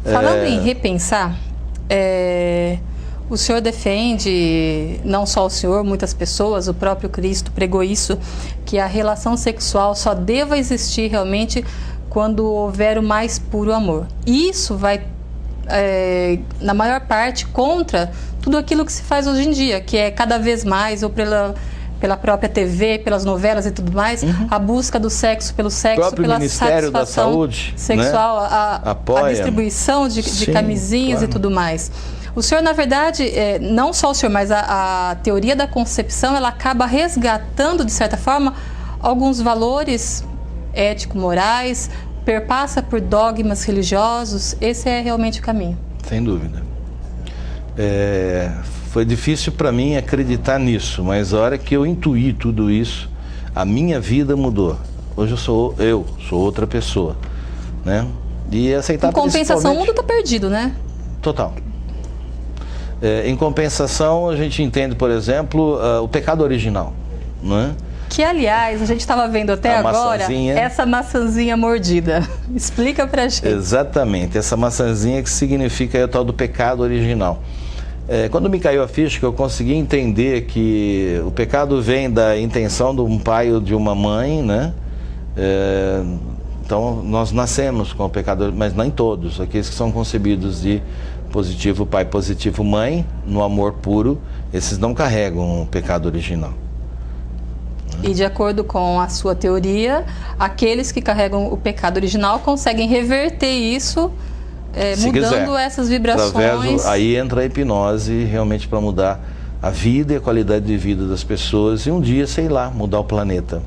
Falando em repensar, o senhor defende, não só o senhor, muitas pessoas, o próprio Cristo pregou isso, que a relação sexual só deva existir realmente quando houver o mais puro amor. Isso vai, na maior parte, contra tudo aquilo que se faz hoje em dia, que é cada vez mais, ou pela própria TV, pelas novelas e tudo mais, a busca do sexo pelo sexo, pela Ministério satisfação da Saúde, sexual, né? a distribuição de camisinhas, claro. E tudo mais. O senhor, na verdade, não só o senhor, mas a teoria da concepção, ela acaba resgatando, de certa forma, alguns valores ético-morais, perpassa por dogmas religiosos. Esse é realmente o caminho. Sem dúvida. Foi difícil para mim acreditar nisso, mas a hora que eu intuí tudo isso, a minha vida mudou. Hoje eu sou outra pessoa, né? E aceitar em compensação, o mundo está perdido, né? Total. Em compensação, a gente entende, por exemplo, o pecado original, né? Que, aliás, a gente estava vendo até agora essa maçãzinha mordida. Explica pra gente. Exatamente, essa maçãzinha que significa o tal do pecado original. Quando me caiu a ficha, que eu consegui entender que o pecado vem da intenção de um pai ou de uma mãe, né? Então, nós nascemos com o pecado, mas nem todos. Aqueles que são concebidos de positivo pai, positivo mãe, no amor puro, esses não carregam o pecado original. E de acordo com a sua teoria, aqueles que carregam o pecado original conseguem reverter isso, mudando essas vibrações. Aí entra a hipnose realmente para mudar a vida e a qualidade de vida das pessoas e um dia, sei lá, mudar o planeta.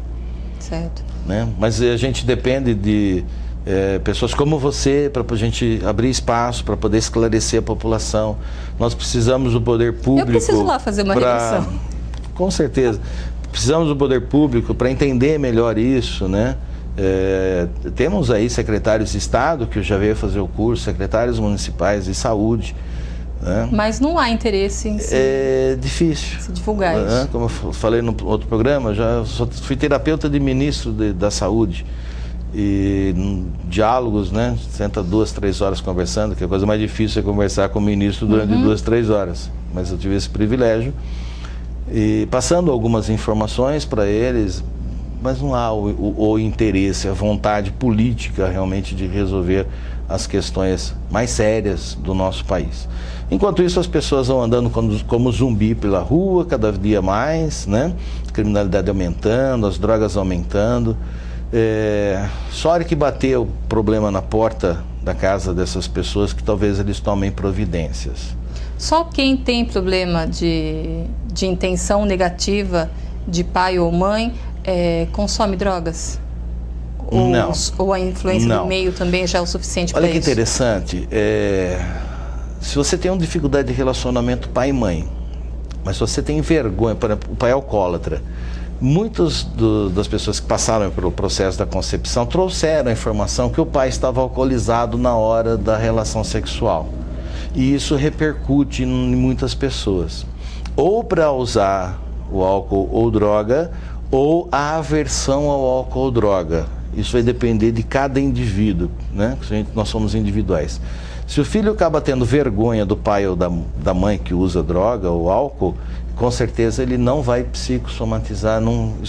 Certo. Né? Mas a gente depende de pessoas como você para a gente abrir espaço, para poder esclarecer a população. Nós precisamos do poder público. Eu preciso lá fazer uma regressão. Com certeza. Precisamos do poder público para entender melhor isso, né? Temos aí secretários de Estado que já veio fazer o curso, secretários municipais de saúde. Né? Mas não há interesse em É difícil. Se divulgar isso. Como eu falei no outro programa, já fui terapeuta de ministro da saúde. E diálogos, né? Senta 2, 3 horas conversando, que a coisa mais difícil é conversar com o ministro durante 2, 3 horas. Mas eu tive esse privilégio. E passando algumas informações para eles, mas não há o interesse, a vontade política realmente de resolver as questões mais sérias do nosso país. Enquanto isso, as pessoas vão andando como zumbi pela rua, cada dia mais, né? A criminalidade aumentando, as drogas aumentando. Só a hora que bater o problema na porta da casa dessas pessoas que talvez eles tomem providências. Só quem tem problema de intenção negativa de pai ou mãe consome drogas? Não. Ou a influência do meio também já é o suficiente para isso? Olha que interessante. Se você tem uma dificuldade de relacionamento pai e mãe, mas se você tem vergonha, por exemplo, o pai é alcoólatra, muitas das pessoas que passaram pelo processo da concepção trouxeram a informação que o pai estava alcoolizado na hora da relação sexual. E isso repercute em muitas pessoas. Ou para usar o álcool ou droga, ou a aversão ao álcool ou droga. Isso vai depender de cada indivíduo, né? Nós somos individuais. Se o filho acaba tendo vergonha do pai ou da mãe que usa droga ou álcool, com certeza ele não vai psicossomatizar,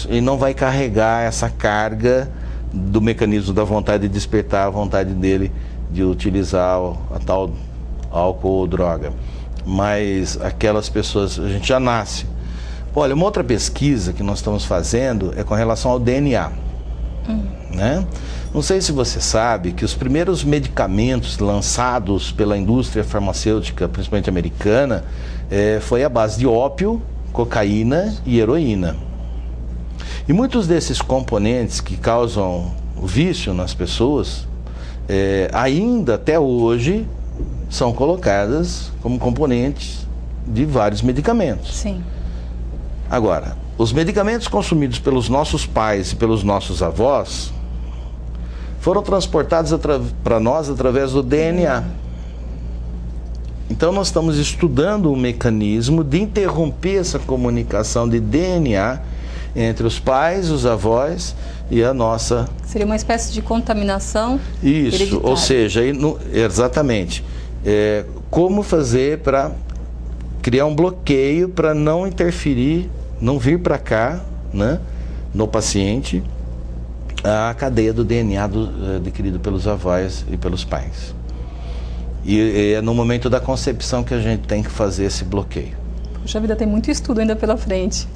ele não vai carregar essa carga do mecanismo da vontade de despertar a vontade dele de utilizar a tal álcool ou droga. Mas aquelas pessoas, a gente já nasce. Olha, uma outra pesquisa que nós estamos fazendo é com relação ao DNA. Né? Não sei se você sabe que os primeiros medicamentos lançados pela indústria farmacêutica, principalmente americana, foi à base de ópio, cocaína e heroína. E muitos desses componentes que causam o vício nas pessoas, ainda até hoje, são colocadas como componentes de vários medicamentos. Sim. Agora, os medicamentos consumidos pelos nossos pais e pelos nossos avós foram transportados para nós através do DNA. Então nós estamos estudando um mecanismo de interromper essa comunicação de DNA entre os pais, os avós e a nossa... Seria uma espécie de contaminação hereditária. Isso, ou seja, exatamente. Como fazer para criar um bloqueio para não interferir, não vir para cá, né, no paciente, a cadeia do DNA adquirido pelos avós e pelos pais. E é no momento da concepção que a gente tem que fazer esse bloqueio. Puxa vida, tem muito estudo ainda pela frente.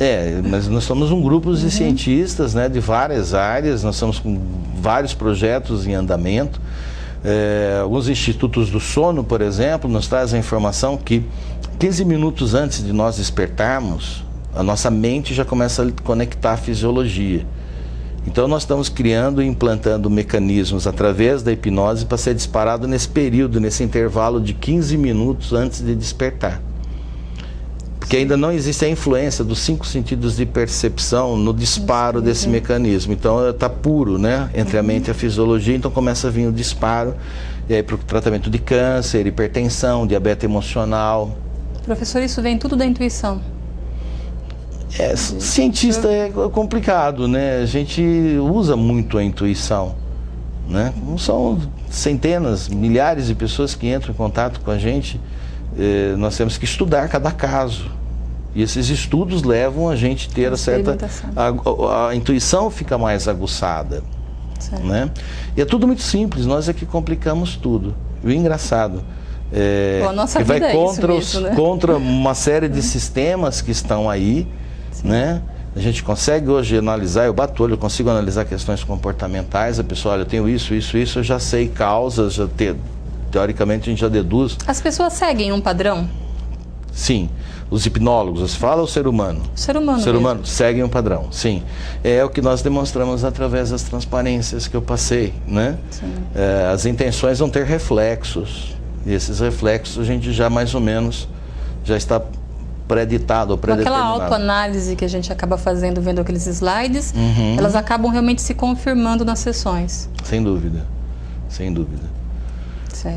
Mas nós somos um grupo de cientistas, né, de várias áreas, nós estamos com vários projetos em andamento. Alguns institutos do sono, por exemplo, nos trazem a informação que 15 minutos antes de nós despertarmos, a nossa mente já começa a conectar a fisiologia. Então nós estamos criando e implantando mecanismos através da hipnose para ser disparado nesse período, nesse intervalo de 15 minutos antes de despertar. Porque ainda não existe a influência dos 5 sentidos de percepção no disparo desse mecanismo. Então está puro, né, entre a mente e a fisiologia, então começa a vir o disparo, e aí para o tratamento de câncer, hipertensão, diabetes emocional. Professor, isso vem tudo da intuição? Cientista é complicado, né? A gente usa muito a intuição, né? Não são centenas, milhares de pessoas que entram em contato com a gente. Nós temos que estudar cada caso. E esses estudos levam a gente a ter a intuição fica mais aguçada, né? E é tudo muito simples, nós é que complicamos tudo. E o engraçado que vai contra uma série de sistemas que estão aí, né? A gente consegue hoje analisar, eu bato o olho, eu consigo analisar questões comportamentais, a pessoa, olha, eu tenho isso, eu já sei causas, teoricamente a gente já deduz. As pessoas seguem um padrão? Sim. Os hipnólogos, você fala o ser humano? O ser humano segue um padrão, sim. É o que nós demonstramos através das transparências que eu passei, né? As intenções vão ter reflexos, e esses reflexos a gente já mais ou menos já está preditado ou predeterminado. Aquela autoanálise que a gente acaba fazendo, vendo aqueles slides, elas acabam realmente se confirmando nas sessões. Sem dúvida, sem dúvida.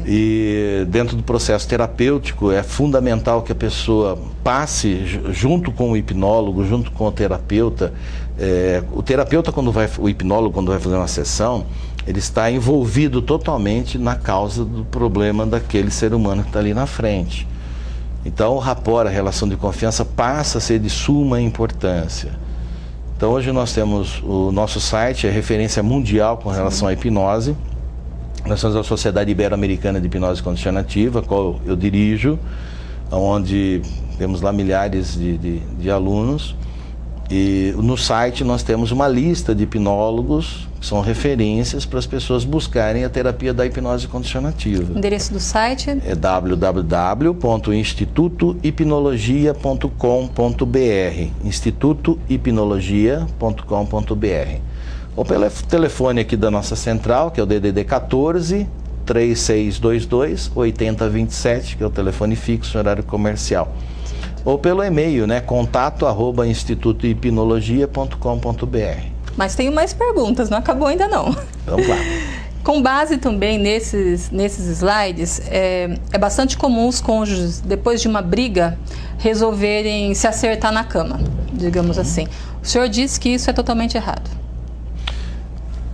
E dentro do processo terapêutico é fundamental que a pessoa passe junto com o hipnólogo, junto com o terapeuta. O hipnólogo quando vai fazer uma sessão, ele está envolvido totalmente na causa do problema daquele ser humano que está ali na frente. Então o rapport, a relação de confiança passa a ser de suma importância. Então hoje nós temos o nosso site, é referência mundial com relação à hipnose. Nós somos a Sociedade Ibero-Americana de Hipnose Condicionativa, a qual eu dirijo, onde temos lá milhares de alunos. E no site nós temos uma lista de hipnólogos, que são referências para as pessoas buscarem a terapia da hipnose condicionativa. O endereço do site? É www.institutohipnologia.com.br, institutohipnologia.com.br. Ou pelo telefone aqui da nossa central, que é o DDD 14 3622 8027, que é o telefone fixo, horário comercial. Ou pelo e-mail, né, contato@institutohipnologia.com.br. Mas tenho mais perguntas, não acabou ainda não. Vamos lá. Com base também nesses slides, é bastante comum os cônjuges, depois de uma briga, resolverem se acertar na cama, digamos assim. O senhor disse que isso é totalmente errado.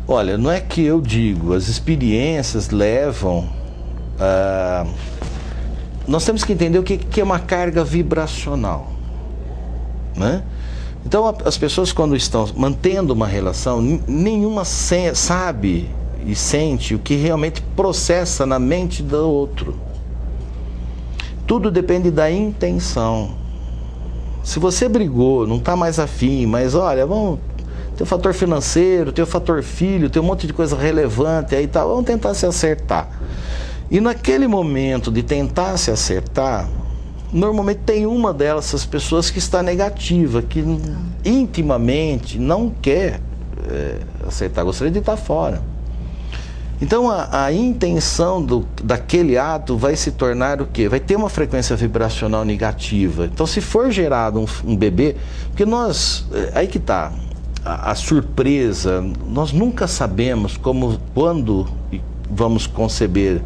Olha, não é que eu digo, as experiências levam a... Nós temos que entender o que é uma carga vibracional, né? Então, as pessoas quando estão mantendo uma relação, nenhuma sabe e sente o que realmente processa na mente do outro. Tudo depende da intenção. Se você brigou, não está mais afim, mas olha, tem o fator financeiro, tem o fator filho, tem um monte de coisa relevante aí, tá, vamos tentar se acertar. E naquele momento de tentar se acertar, normalmente tem uma dessas pessoas que está negativa, que intimamente não quer acertar, gostaria de estar fora. Então a intenção daquele ato vai se tornar o quê? Vai ter uma frequência vibracional negativa. Então se for gerado um bebê, porque aí que está a surpresa, nós nunca sabemos quando vamos conceber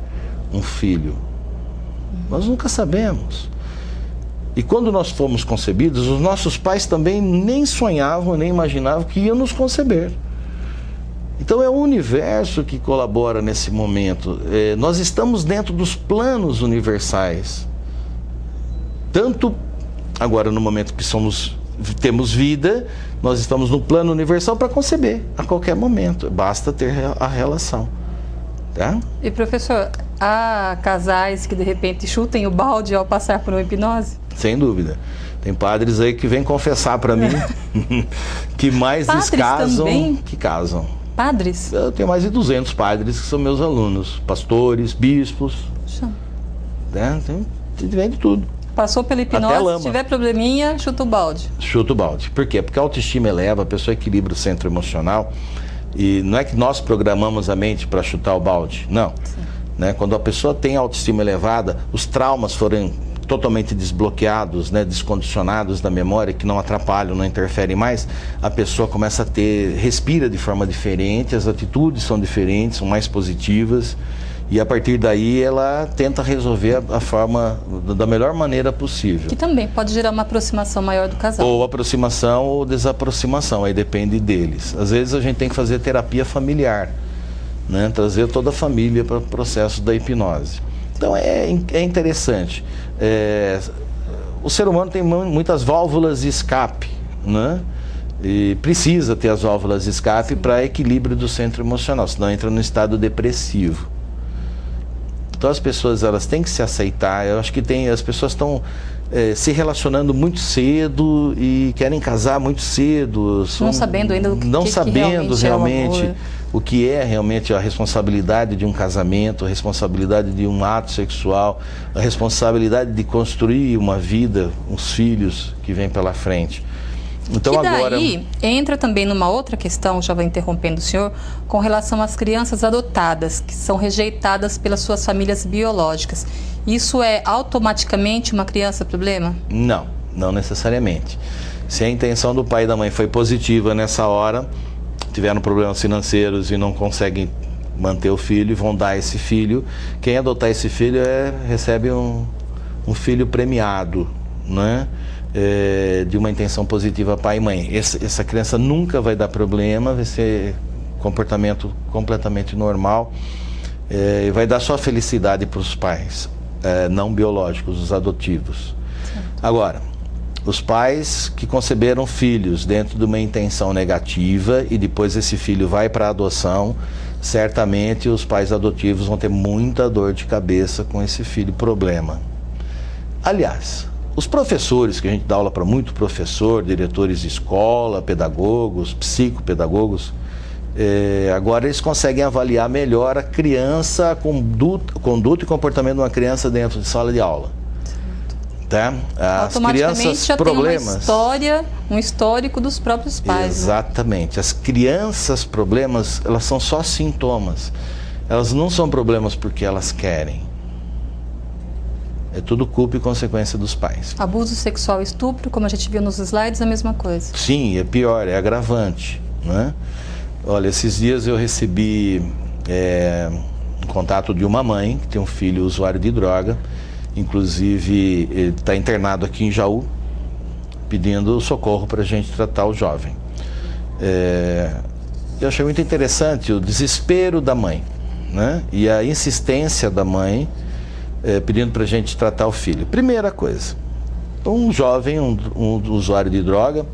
um filho. Nós nunca sabemos. E quando nós fomos concebidos, os nossos pais também nem sonhavam, nem imaginavam que iam nos conceber. Então é o universo que colabora nesse momento. Nós estamos dentro dos planos universais. Tanto agora no momento que temos vida, nós estamos no plano universal para conceber a qualquer momento. Basta ter a relação. Tá? E professor, há casais que de repente chutem o balde ao passar por uma hipnose? Sem dúvida. Tem padres aí que vêm confessar para mim que mais descasam que casam. Padres? Eu tenho mais de 200 padres que são meus alunos. Pastores, bispos. Né? Vem de tudo. Passou pela hipnose, se tiver probleminha, chuta o balde. Chuta o balde. Por quê? Porque a autoestima eleva, a pessoa equilibra o centro emocional. E não é que nós programamos a mente para chutar o balde. Não. Né? Quando a pessoa tem autoestima elevada, os traumas forem totalmente desbloqueados, né, descondicionados da memória, que não atrapalham, não interferem mais, a pessoa começa a respira de forma diferente, as atitudes são diferentes, são mais positivas, E a partir daí ela tenta resolver a forma da melhor maneira possível. Que também pode gerar uma aproximação maior do casal. Ou aproximação ou desaproximação, aí depende deles. Às vezes a gente tem que fazer terapia familiar, né? Trazer toda a família para o processo da hipnose. Então é interessante. O ser humano tem muitas válvulas de escape, né? E precisa ter as válvulas de escape para equilíbrio do centro emocional, senão entra no estado depressivo. Então as pessoas elas têm que se aceitar. Eu acho que as pessoas estão se relacionando muito cedo e querem casar muito cedo. Não sabendo ainda o que realmente o que é realmente a responsabilidade de um casamento, a responsabilidade de um ato sexual, a responsabilidade de construir uma vida, uns filhos que vêm pela frente. Então, daí entra também numa outra questão, já vou interrompendo o senhor, com relação às crianças adotadas, que são rejeitadas pelas suas famílias biológicas. Isso é automaticamente uma criança problema? Não, não necessariamente. Se a intenção do pai e da mãe foi positiva nessa hora, tiveram problemas financeiros e não conseguem manter o filho, vão dar esse filho. Quem adotar esse filho recebe um filho premiado, né? De uma intenção positiva pai e mãe. Essa criança nunca vai dar problema, vai ser comportamento completamente normal, e vai dar só felicidade para os pais não biológicos, os adotivos. Certo. Agora, os pais que conceberam filhos dentro de uma intenção negativa e depois esse filho vai para a adoção, certamente os pais adotivos vão ter muita dor de cabeça com esse filho problema. Aliás, os professores, que a gente dá aula para muito professor, diretores de escola, pedagogos, psicopedagogos, agora eles conseguem avaliar melhor a criança, a conduta e comportamento de uma criança dentro de sala de aula. Tá? As crianças já problemas, tem um histórico dos próprios pais. Exatamente. Né? As crianças problemas, elas são só sintomas. Elas não são problemas porque elas querem. É tudo culpa e consequência dos pais. Abuso sexual, estupro, como a gente viu nos slides, é a mesma coisa. Sim, é pior, é agravante, né? Olha, esses dias eu recebi um contato de uma mãe que tem um filho usuário de droga. Inclusive, ele está internado aqui em Jaú, pedindo socorro para a gente tratar o jovem. Eu achei muito interessante o desespero da mãe, né? E a insistência da mãe pedindo para a gente tratar o filho. Primeira coisa, um jovem, um usuário de droga,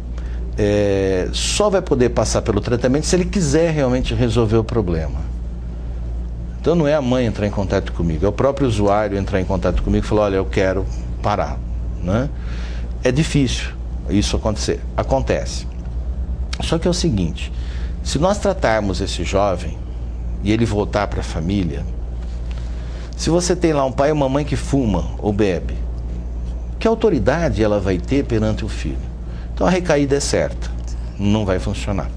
só vai poder passar pelo tratamento se ele quiser realmente resolver o problema. Então não é a mãe entrar em contato comigo, é o próprio usuário entrar em contato comigo e falar, olha, eu quero parar, né? É difícil isso acontecer, acontece. Só que é o seguinte, se nós tratarmos esse jovem e ele voltar para a família, se você tem lá um pai e uma mãe que fuma ou bebe, que autoridade ela vai ter perante o filho? Então a recaída é certa, não vai funcionar.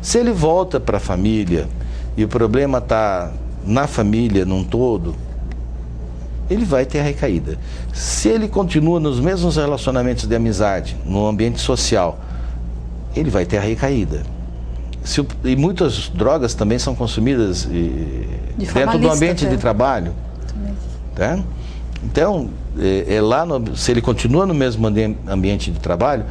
Se ele volta para a família e o problema está na família num todo, ele vai ter a recaída. Se ele continua nos mesmos relacionamentos de amizade, no ambiente social, ele vai ter a recaída. E muitas drogas também são consumidas dentro do ambiente de trabalho. Tá? Então, se ele continua no mesmo ambiente de trabalho,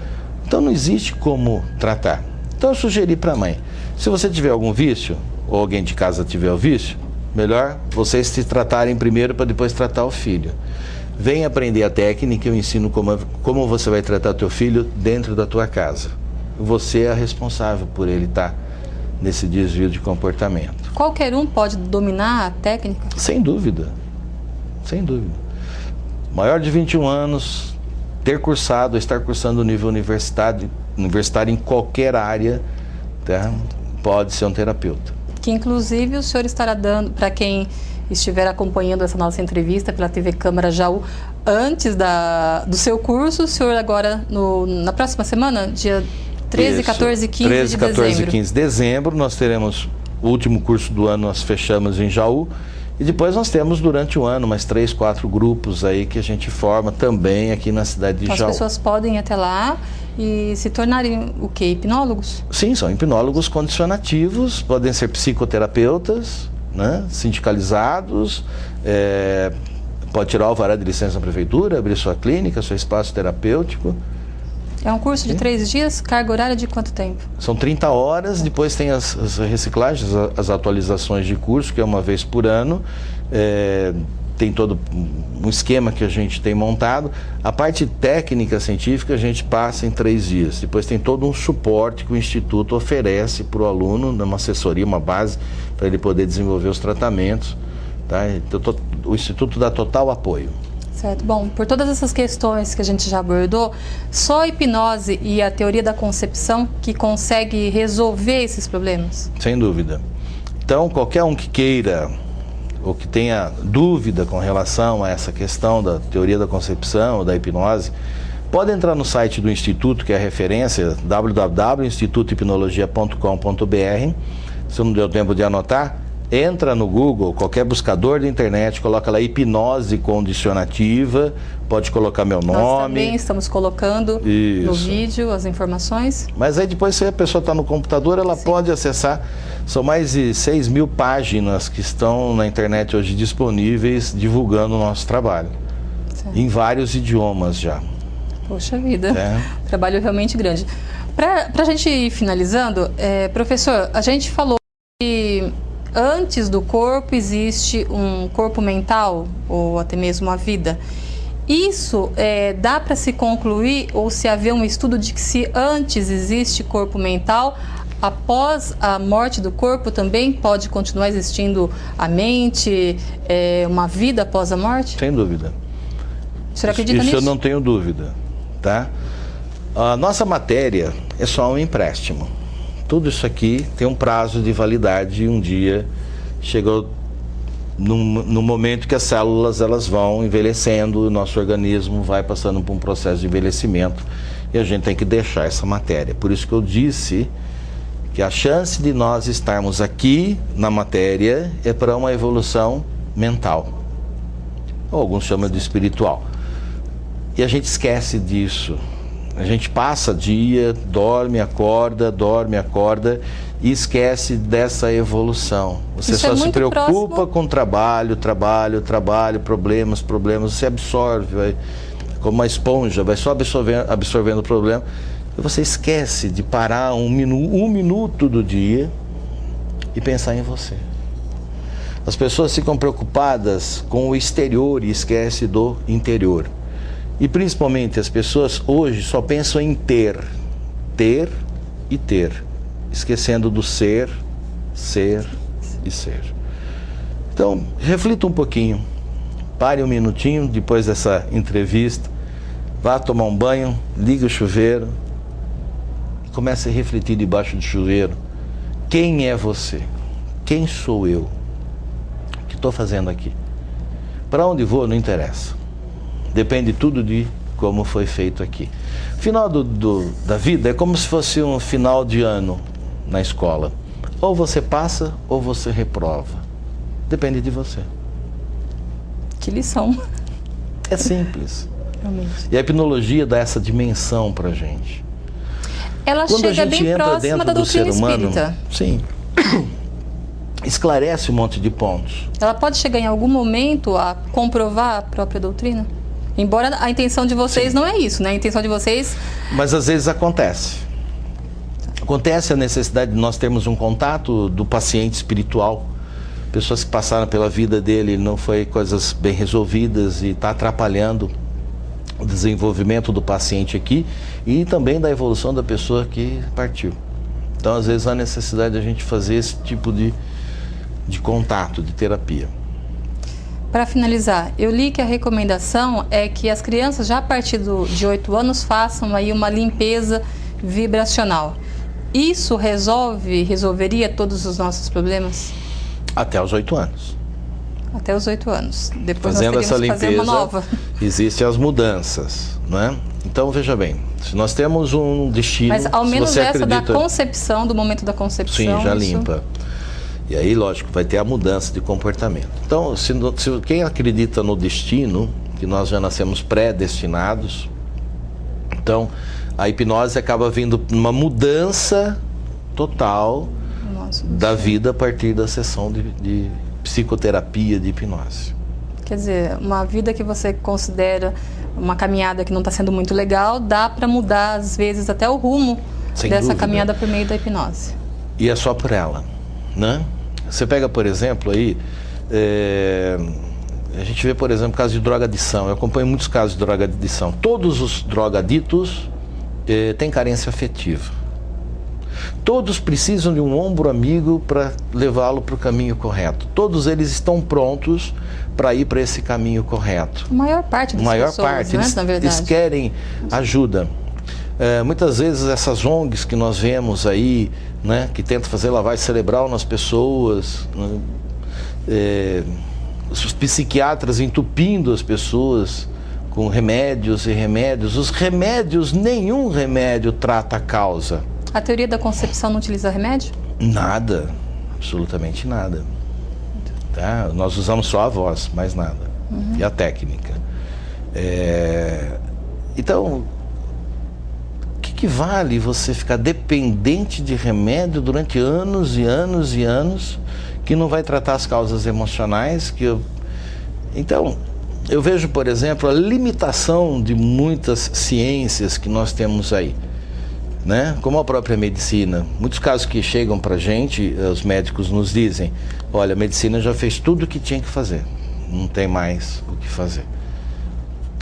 então não existe como tratar. Então eu sugeri para a mãe, se você tiver algum vício, ou alguém de casa tiver o vício, melhor vocês se tratarem primeiro para depois tratar o filho. Vem aprender a técnica, eu ensino como você vai tratar teu filho dentro da tua casa. Você é a responsável por ele estar nesse desvio de comportamento. Qualquer um pode dominar a técnica? Sem dúvida. Sem dúvida. Maior de 21 anos, estar cursando o nível universitário em qualquer área, tá? Pode ser um terapeuta. Que inclusive o senhor estará dando, para quem estiver acompanhando essa nossa entrevista pela TV Câmara Jaú, antes do seu curso, o senhor agora, na próxima semana, dia 13, 14 e 15 13, de 14 dezembro. e 15 de dezembro, nós teremos o último curso do ano, nós fechamos em Jaú, e depois nós temos durante o ano mais 3, 4 grupos aí que a gente forma também aqui na cidade de Jaú. As pessoas podem ir até lá e se tornarem o quê? Hipnólogos? Sim, são hipnólogos condicionativos, podem ser psicoterapeutas, né? Sindicalizados, pode tirar o alvará de licença na prefeitura, abrir sua clínica, seu espaço terapêutico. É um curso de 3 dias, carga horária de quanto tempo? São 30 horas, depois tem as reciclagens, as atualizações de curso, que é uma vez por ano. Tem todo um esquema que a gente tem montado. A parte técnica científica a gente passa em 3 dias. Depois tem todo um suporte que o Instituto oferece para o aluno, uma assessoria, uma base, para ele poder desenvolver os tratamentos. Tá? Então, o Instituto dá total apoio. Certo. Bom, por todas essas questões que a gente já abordou, só a hipnose e a teoria da concepção que consegue resolver esses problemas? Sem dúvida. Então, qualquer um que queira ou que tenha dúvida com relação a essa questão da teoria da concepção ou da hipnose, pode entrar no site do Instituto, que é a referência, www.institutohipnologia.com.br. Se não deu tempo de anotar, entra no Google, qualquer buscador de internet, coloca lá hipnose condicionativa, pode colocar meu nome. Nós também estamos colocando no vídeo as informações. Mas aí depois, se a pessoa está no computador, ela pode acessar. São mais de 6.000 páginas que estão na internet hoje disponíveis, divulgando o nosso trabalho. Certo. Em vários idiomas já. Poxa vida, trabalho realmente grande. Para a gente ir finalizando, professor, a gente falou que antes do corpo existe um corpo mental, ou até mesmo a vida. Isso dá para se concluir, ou se haver um estudo de que se antes existe corpo mental, após a morte do corpo também pode continuar existindo a mente, uma vida após a morte? Sem dúvida. O senhor acredita nisso? Isso eu não tenho dúvida, tá? A nossa matéria é só um empréstimo. Tudo isso aqui tem um prazo de validade e um dia chegou no momento que as células elas vão envelhecendo, o nosso organismo vai passando por um processo de envelhecimento e a gente tem que deixar essa matéria. Por isso que eu disse que a chance de nós estarmos aqui na matéria é para uma evolução mental, ou alguns chamam de espiritual. E a gente esquece disso. A gente passa dia, dorme, acorda e esquece dessa evolução. Você Isso só se preocupa próximo com trabalho, problemas, você absorve, vai, como uma esponja, vai só absorvendo o problema. E você esquece de parar um minuto do dia e pensar em você. As pessoas ficam preocupadas com o exterior e esquecem do interior. E principalmente as pessoas hoje só pensam em ter e ter, esquecendo do ser e ser. Então, reflita um pouquinho, pare um minutinho depois dessa entrevista, vá tomar um banho, liga o chuveiro e comece a refletir debaixo do chuveiro. Quem é você? Quem sou eu? O que estou fazendo aqui? Para onde vou não interessa. Depende tudo de como foi feito aqui. O final da vida é como se fosse um final de ano na escola. Ou você passa ou você reprova. Depende de você. Que lição. É simples. Realmente. E a hipnologia dá essa dimensão pra gente. Ela Quando chega bem próxima da doutrina espírita. Sim. Esclarece um monte de pontos. Ela pode chegar em algum momento a comprovar a própria doutrina? Embora a intenção de vocês não é isso, né? A intenção de vocês... Mas às vezes acontece. Acontece a necessidade de nós termos um contato do paciente espiritual. Pessoas que passaram pela vida dele, não foi coisas bem resolvidas e está atrapalhando o desenvolvimento do paciente aqui e também da evolução da pessoa que partiu. Então, às vezes, há necessidade de a gente fazer esse tipo de contato, de terapia. Para finalizar, eu li que a recomendação é que as crianças já a partir de 8 anos façam aí uma limpeza vibracional. Isso resolveria todos os nossos problemas? Até os 8 anos. Até os 8 anos. Depois fazendo nós teríamos essa limpeza, que fazer uma nova. Existem as mudanças, não é? Então, veja bem, se nós temos um destino... Mas ao menos você essa acredita... da concepção, do momento da concepção... Sim, já isso... limpa. E aí, lógico, vai ter a mudança de comportamento. Então, se quem acredita no destino, que nós já nascemos predestinados, então a hipnose acaba vindo uma mudança total da vida a partir da sessão de psicoterapia de hipnose. Quer dizer, uma vida que você considera uma caminhada que não está sendo muito legal, dá para mudar, às vezes, até o rumo dessa caminhada por meio da hipnose. E é só por ela, né? Você pega, por exemplo, aí, a gente vê, por exemplo, casos de drogadição. Eu acompanho muitos casos de drogadição. Todos os drogaditos têm carência afetiva. Todos precisam de um ombro amigo para levá-lo para o caminho correto. Todos eles estão prontos para ir para esse caminho correto. A maior parte das pessoas, né, na verdade. Eles querem ajuda. Muitas vezes essas ONGs que nós vemos aí, né, que tentam fazer lavagem cerebral nas pessoas, né, os psiquiatras entupindo as pessoas com remédios e remédios. Os remédios, nenhum remédio trata a causa. A teoria da concepção não utiliza remédio? Nada, absolutamente nada. Tá? Nós usamos só a voz, mais nada. E a técnica. Então, o que vale você ficar dependente de remédio durante anos e anos e anos, que não vai tratar as causas emocionais? Então, eu vejo, por exemplo, a limitação de muitas ciências que nós temos aí. Né? Como a própria medicina, muitos casos que chegam para a gente, os médicos nos dizem, olha, a medicina já fez tudo o que tinha que fazer, não tem mais o que fazer.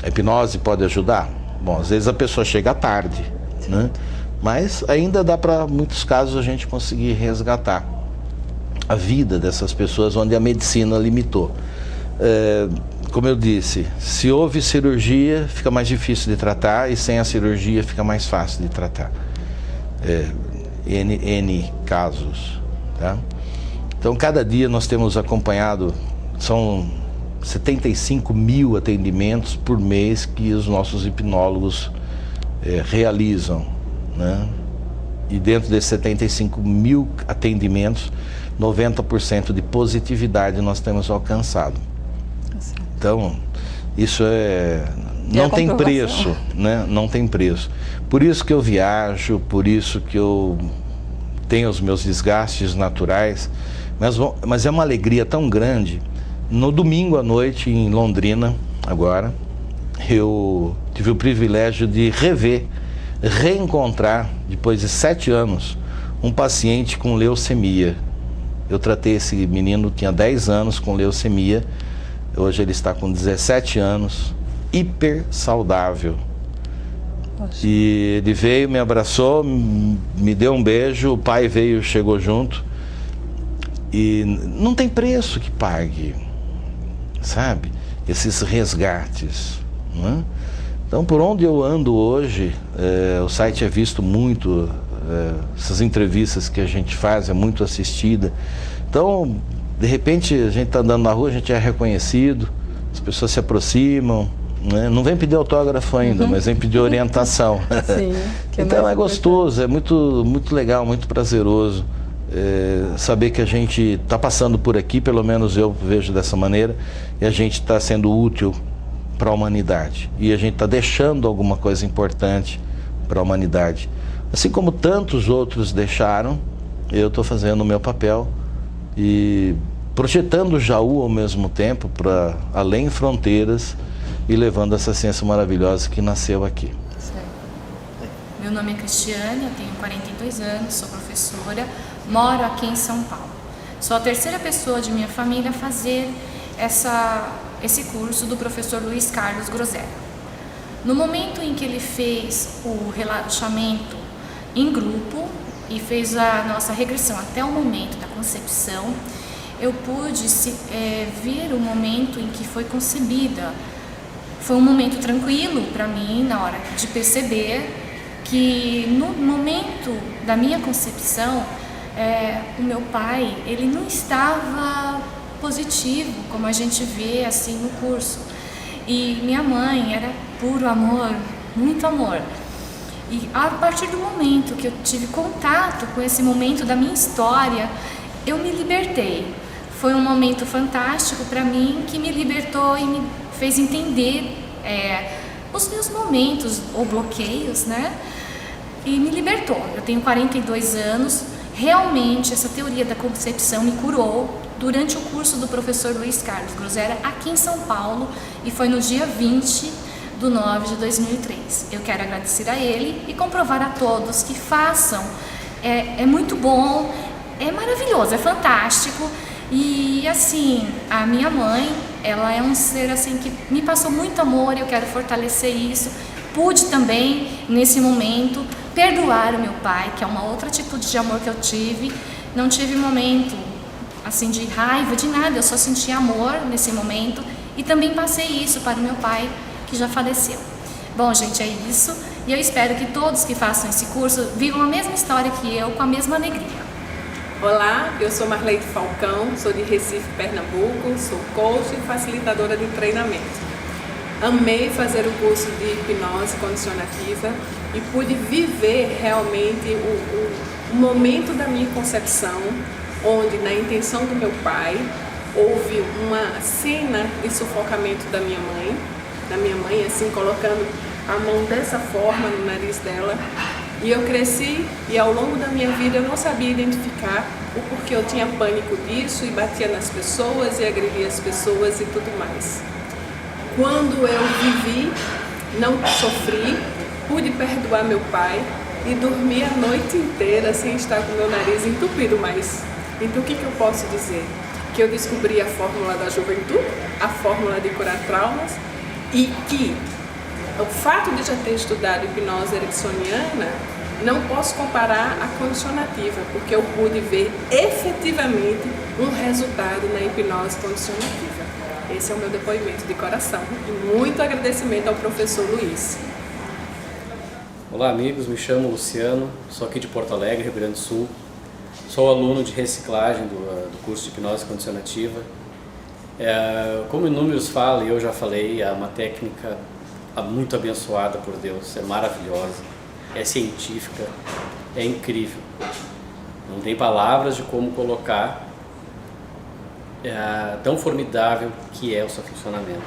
A hipnose pode ajudar? Bom, às vezes a pessoa chega tarde, né? Mas ainda dá para, muitos casos, a gente conseguir resgatar a vida dessas pessoas onde a medicina limitou. Como eu disse, se houve cirurgia, fica mais difícil de tratar, e sem a cirurgia fica mais fácil de tratar. N casos, tá? Então, cada dia nós temos acompanhado, são 75 mil atendimentos por mês que os nossos hipnólogos realizam, né? E dentro desses 75 mil atendimentos, 90% de positividade nós temos alcançado. Então, isso não tem preço, né? Não tem preço. Por isso que eu viajo, por isso que eu tenho os meus desgastes naturais, mas é uma alegria tão grande. No domingo à noite, em Londrina, agora, eu tive o privilégio de reencontrar, depois de 7 anos, um paciente com leucemia. Eu tratei esse menino, tinha 10 anos, com leucemia. Hoje ele está com 17 anos, hiper saudável. Poxa. E ele veio, me abraçou, me deu um beijo, o pai veio, chegou junto. E não tem preço que pague, sabe? Esses resgates, né? Então, por onde eu ando hoje, o site é visto muito, essas entrevistas que a gente faz é muito assistida. Então, de repente, a gente está andando na rua, a gente é reconhecido, as pessoas se aproximam, né? Não vem pedir autógrafo ainda, mas vem pedir orientação. Sim, então é gostoso, é muito, muito legal, muito prazeroso saber que a gente está passando por aqui, pelo menos eu vejo dessa maneira, e a gente está sendo útil para a humanidade. E a gente está deixando alguma coisa importante para a humanidade. Assim como tantos outros deixaram, eu estou fazendo o meu papel e projetando o Jaú ao mesmo tempo para além fronteiras e levando essa ciência maravilhosa que nasceu aqui. Certo. Meu nome é Cristiane, eu tenho 42 anos, sou professora, moro aqui em São Paulo. Sou a terceira pessoa de minha família a fazer esse curso do professor Luiz Carlos Groselha. No momento em que ele fez o relaxamento em grupo e fez a nossa regressão até o momento da concepção, eu pude ver o momento em que foi concebida. Foi um momento tranquilo para mim, na hora de perceber que no momento da minha concepção, o meu pai, ele não estava positivo, como a gente vê assim no curso. E minha mãe era puro amor, muito amor. E a partir do momento que eu tive contato com esse momento da minha história, eu me libertei. Foi um momento fantástico para mim, que me libertou e me fez entender os meus momentos ou bloqueios, né? E me libertou. Eu tenho 42 anos Realmente, essa teoria da concepção me curou durante o curso do professor Luiz Carlos Grosera aqui em São Paulo, e foi no dia 20/9/2003. Eu quero agradecer a ele e comprovar a todos que façam. É muito bom, é maravilhoso, é fantástico. E assim, a minha mãe, ela é um ser assim que me passou muito amor, eu quero fortalecer isso. Pude também, nesse momento, perdoar o meu pai, que é uma outra atitude de amor que eu tive. Não tive momento assim de raiva, de nada, eu só senti amor nesse momento, e também passei isso para o meu pai, que já faleceu. Bom, gente, é isso, e eu espero que todos que façam esse curso vivam a mesma história que eu, com a mesma alegria. Olá, eu sou Marleide Falcão, sou de Recife, Pernambuco, sou coach e facilitadora de treinamento. Amei fazer o curso de hipnose condicionativa e pude viver realmente o momento da minha concepção, onde na intenção do meu pai houve uma cena de sufocamento da minha mãe assim colocando a mão dessa forma no nariz dela. E eu cresci e ao longo da minha vida eu não sabia identificar o porquê eu tinha pânico disso e batia nas pessoas e agredia as pessoas e tudo mais. Quando eu vivi, não sofri, pude perdoar meu pai e dormi a noite inteira sem estar com meu nariz entupido mais. Então o que eu posso dizer? Que eu descobri a fórmula da juventude, a fórmula de curar traumas, e que o fato de já ter estudado hipnose ericksoniana, não posso comparar a condicionativa, porque eu pude ver efetivamente um resultado na hipnose condicionativa. Esse é o meu depoimento de coração e muito agradecimento ao professor Luiz. Olá amigos, me chamo Luciano, sou aqui de Porto Alegre, Rio Grande do Sul. Sou aluno de reciclagem do curso de hipnose condicionativa. Como inúmeros falam e eu já falei, é uma técnica muito abençoada por Deus, é maravilhosa, é científica, é incrível. Não tem palavras de como colocar tão formidável que é o seu funcionamento.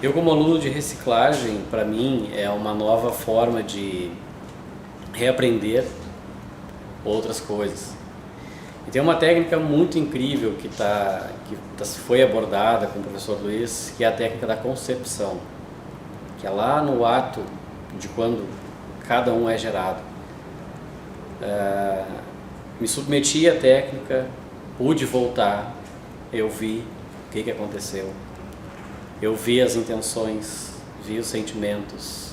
Eu, como aluno de reciclagem, para mim é uma nova forma de reaprender outras coisas. E tem uma técnica muito incrível que foi abordada com o professor Luiz, que é a técnica da concepção, que é lá no ato de quando cada um é gerado. Me submeti à técnica, pude voltar, eu vi o que aconteceu, eu vi as intenções, vi os sentimentos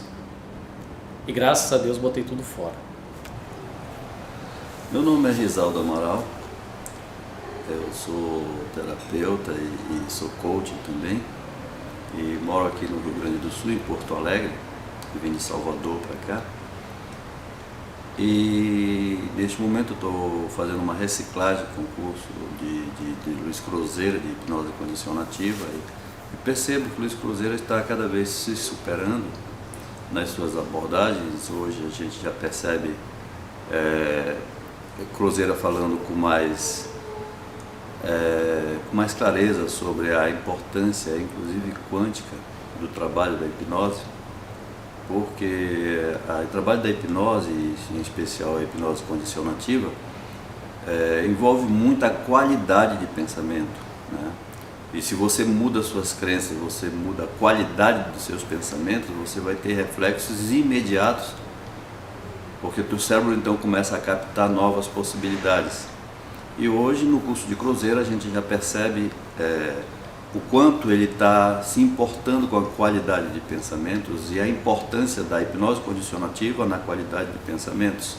e graças a Deus botei tudo fora. Meu nome é Risaldo Amaral, eu sou terapeuta e sou coach também, e moro aqui no Rio Grande do Sul, em Porto Alegre, vim de Salvador para cá. E neste momento eu estou fazendo uma reciclagem com o curso de Luiz Grosera, de hipnose condicionativa, e percebo que o Luiz Grosera está cada vez se superando nas suas abordagens. Hoje a gente já percebe Grosera falando com mais clareza sobre a importância, inclusive quântica, do trabalho da hipnose, porque o trabalho da hipnose, em especial a hipnose condicionativa, envolve muita qualidade de pensamento, né? E se você muda suas crenças, você muda a qualidade dos seus pensamentos, você vai ter reflexos imediatos, porque o teu cérebro então começa a captar novas possibilidades. E hoje no curso de Grosera a gente já percebe o quanto ele está se importando com a qualidade de pensamentos e a importância da hipnose condicionativa na qualidade de pensamentos.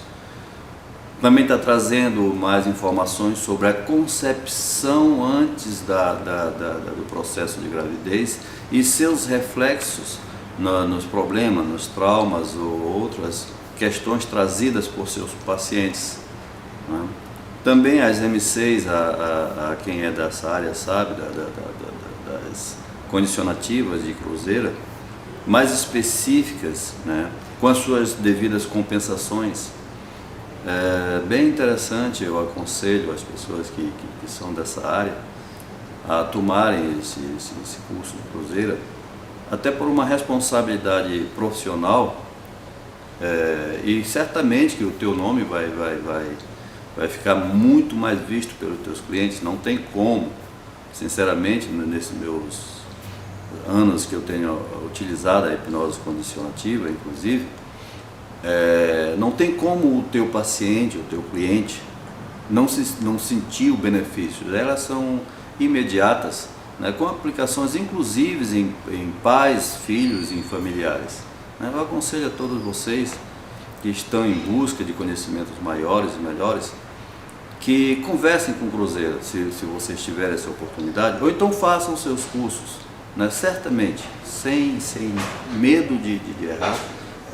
Também está trazendo mais informações sobre a concepção antes do processo de gravidez e seus reflexos nos problemas, nos traumas ou outras questões trazidas por seus pacientes, né? Também as M6, quem é dessa área sabe, das condicionativas de Grosera, mais específicas, né, com as suas devidas compensações. Bem interessante, eu aconselho as pessoas que são dessa área a tomarem esse curso de Grosera, até por uma responsabilidade profissional, E certamente que o teu nome vai ficar muito mais visto pelos teus clientes. Não tem como, sinceramente, nesses meus anos que eu tenho utilizado a hipnose condicionativa, inclusive, não tem como o teu paciente, o teu cliente, não sentir o benefício. Elas são imediatas, né, com aplicações inclusive em pais, filhos e em familiares. Eu aconselho a todos vocês que estão em busca de conhecimentos maiores e melhores, que conversem com o Cruzeiro, se vocês tiverem essa oportunidade, ou então façam os seus cursos, né? Certamente, sem medo de errar,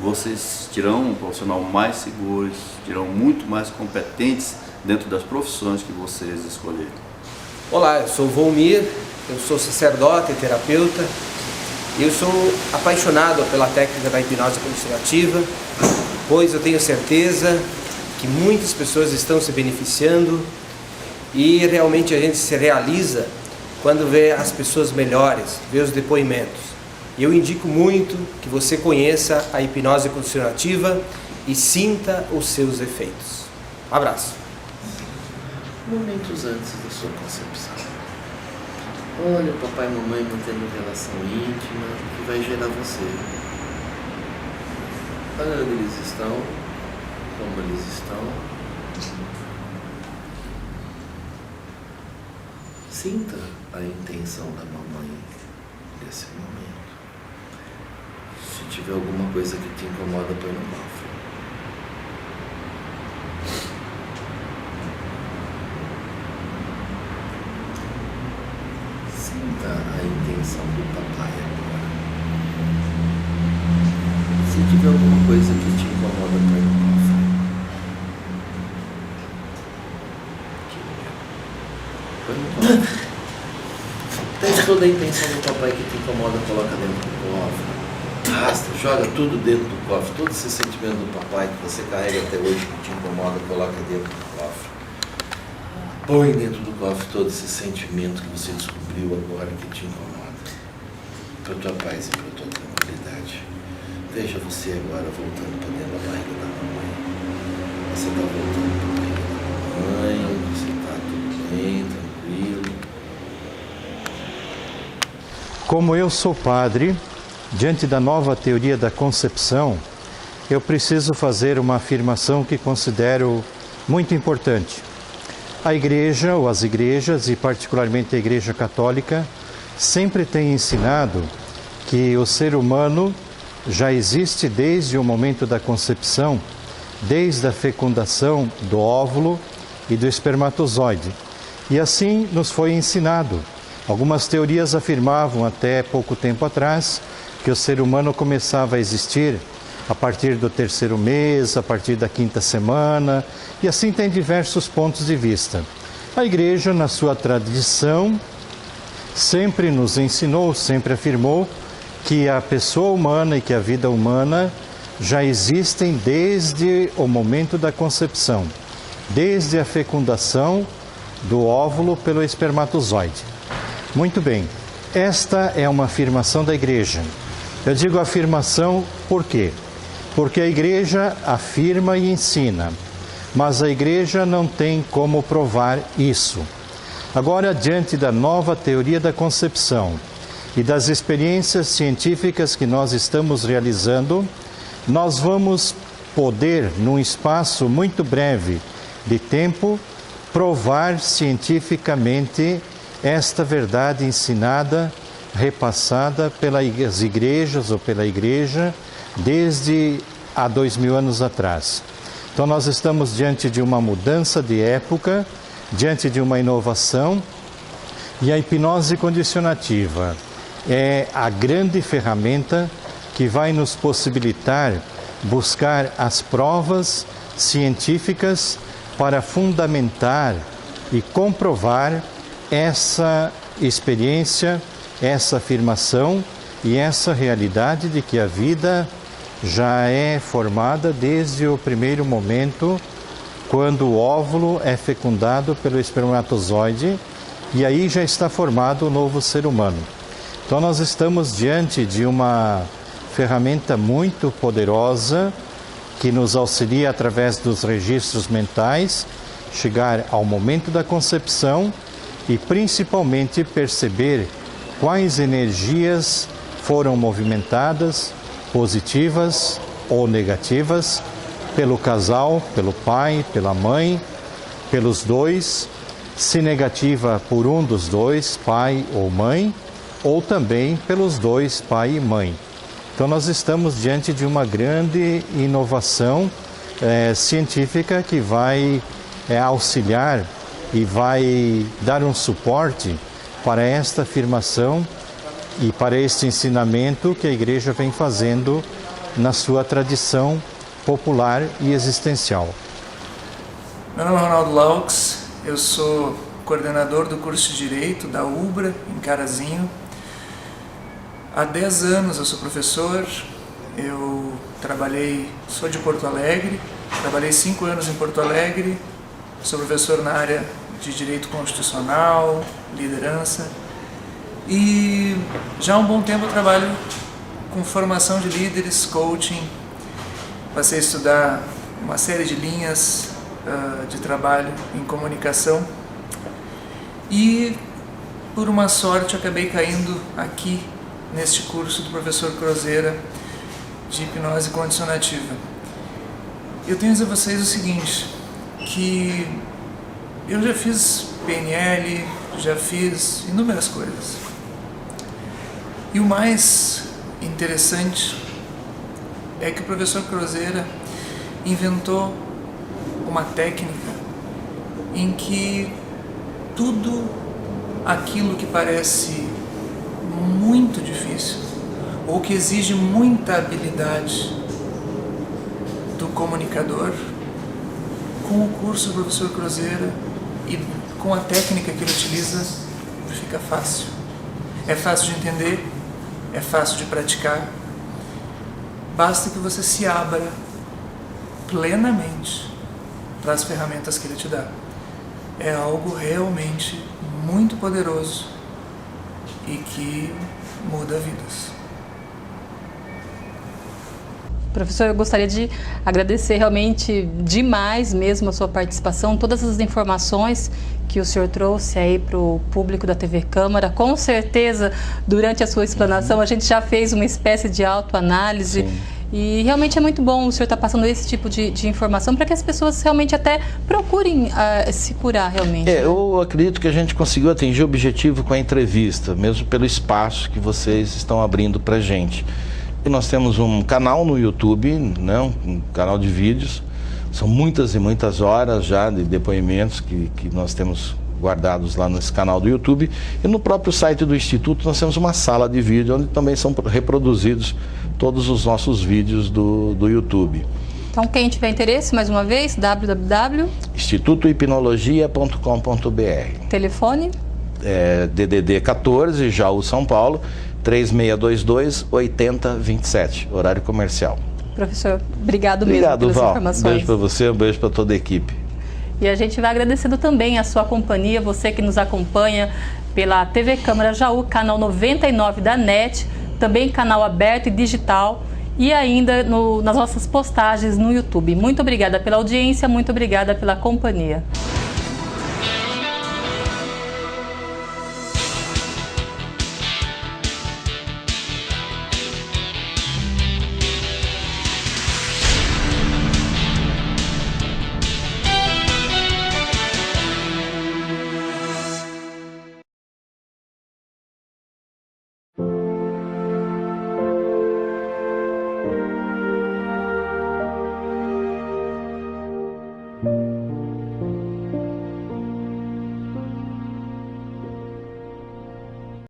vocês terão um profissional mais seguro, terão muito mais competentes dentro das profissões que vocês escolherem. Olá, eu sou o Volmir, eu sou sacerdote e terapeuta. Eu sou apaixonado pela técnica da hipnose condicionativa, pois eu tenho certeza que muitas pessoas estão se beneficiando e realmente a gente se realiza quando vê as pessoas melhores, vê os depoimentos. Eu indico muito que você conheça a hipnose condicionativa e sinta os seus efeitos. Abraço. Momentos antes da sua concepção. Olha o papai e mamãe mantendo relação íntima que vai gerar você. Olha onde eles estão, como eles estão. Sinta a intenção da mamãe nesse momento. Se tiver alguma coisa que te incomoda, põe no cofre. Sinta a intenção do papai agora. Se tiver alguma coisa que te incomoda, põe no cofre. Põe no cofre. Pede toda a intenção do papai que te incomoda, coloca dentro do cofre. Arrasta, joga tudo dentro do cofre. Todo esse sentimento do papai que você carrega até hoje, que te incomoda, coloca dentro do cofre. Põe dentro do cofre todo esse sentimento que você descobriu agora que te incomoda. Para tua paz e para tua tranquilidade. Veja você agora voltando para dentro da barriga da mamãe. Você está voltando para a barriga da mamãe, você está tudo bem, tranquilo. Como eu sou padre, diante da nova teoria da concepção, eu preciso fazer uma afirmação que considero muito importante. A Igreja, ou as igrejas, e particularmente a Igreja Católica, sempre tem ensinado que o ser humano já existe desde o momento da concepção, desde a fecundação do óvulo e do espermatozoide. E assim nos foi ensinado. Algumas teorias afirmavam até pouco tempo atrás que o ser humano começava a existir a partir do 3º mês, a partir da 5ª semana, e assim tem diversos pontos de vista. A Igreja, na sua tradição, sempre nos ensinou, sempre afirmou que a pessoa humana e que a vida humana já existem desde o momento da concepção, desde a fecundação do óvulo pelo espermatozoide. Muito bem, esta é uma afirmação da Igreja. Eu digo afirmação por quê? Porque a Igreja afirma e ensina, mas a Igreja não tem como provar isso. Agora, diante da nova teoria da concepção e das experiências científicas que nós estamos realizando, nós vamos poder, num espaço muito breve de tempo, provar cientificamente esta verdade ensinada, repassada pelas igrejas ou pela Igreja desde há 2000 anos atrás. Então nós estamos diante de uma mudança de época, diante de uma inovação, e a hipnose condicionativa é a grande ferramenta que vai nos possibilitar buscar as provas científicas para fundamentar e comprovar essa experiência, essa afirmação e essa realidade de que a vida já é formada desde o primeiro momento, quando o óvulo é fecundado pelo espermatozoide, e aí já está formado o novo ser humano. Então nós estamos diante de uma ferramenta muito poderosa que nos auxilia através dos registros mentais, chegar ao momento da concepção e principalmente perceber quais energias foram movimentadas, positivas ou negativas, pelo casal, pelo pai, pela mãe, pelos dois, se negativa por um dos dois, pai ou mãe, ou também pelos dois, pai e mãe. Então nós estamos diante de uma grande inovação científica que vai auxiliar e vai dar um suporte para esta afirmação e para este ensinamento que a Igreja vem fazendo na sua tradição popular e existencial. Meu nome é Ronaldo Laux, eu sou coordenador do curso de Direito da UBRA, em Carazinho. Há 10 anos eu sou professor, eu sou de Porto Alegre, trabalhei 5 anos em Porto Alegre, sou professor na área de Direito Constitucional, liderança, e já há um bom tempo eu trabalho com formação de líderes, coaching. Passei a estudar uma série de linhas de trabalho em comunicação e, por uma sorte, acabei caindo aqui neste curso do professor Crozeira de hipnose condicionativa. Eu tenho a dizer a vocês o seguinte, que eu já fiz PNL, já fiz inúmeras coisas. E o mais interessante é que o professor Crozeira inventou uma técnica em que tudo aquilo que parece muito difícil ou que exige muita habilidade do comunicador, com o curso do professor Crozeira e com a técnica que ele utiliza, fica fácil. É fácil de entender, é fácil de praticar. Basta que você se abra plenamente para as ferramentas que ele te dá. É algo realmente muito poderoso e que muda vidas. Professor, eu gostaria de agradecer realmente demais mesmo a sua participação, todas as informações que o senhor trouxe aí para o público da TV Câmara. Com certeza, durante a sua explanação, a gente já fez uma espécie de autoanálise. Sim. E realmente é muito bom o senhor estar passando esse tipo de informação para que as pessoas realmente até procurem se curar realmente. Eu acredito que a gente conseguiu atingir o objetivo com a entrevista, mesmo pelo espaço que vocês estão abrindo para a gente. E nós temos um canal no YouTube, né, um canal de vídeos. São muitas e muitas horas já de depoimentos que nós temos guardados lá nesse canal do YouTube. E no próprio site do Instituto nós temos uma sala de vídeo onde também são reproduzidos todos os nossos vídeos do YouTube. Então quem tiver interesse, mais uma vez, www.institutohipinologia.com.br. Telefone? DDD 14, Jaú, São Paulo, 3622-8027, horário comercial. Professor, obrigado mesmo pelas informações. Um beijo para você, um beijo para toda a equipe. E a gente vai agradecendo também a sua companhia, você que nos acompanha pela TV Câmara Jaú, canal 99 da NET, também canal aberto e digital e ainda nas nossas postagens no YouTube. Muito obrigada pela audiência, muito obrigada pela companhia.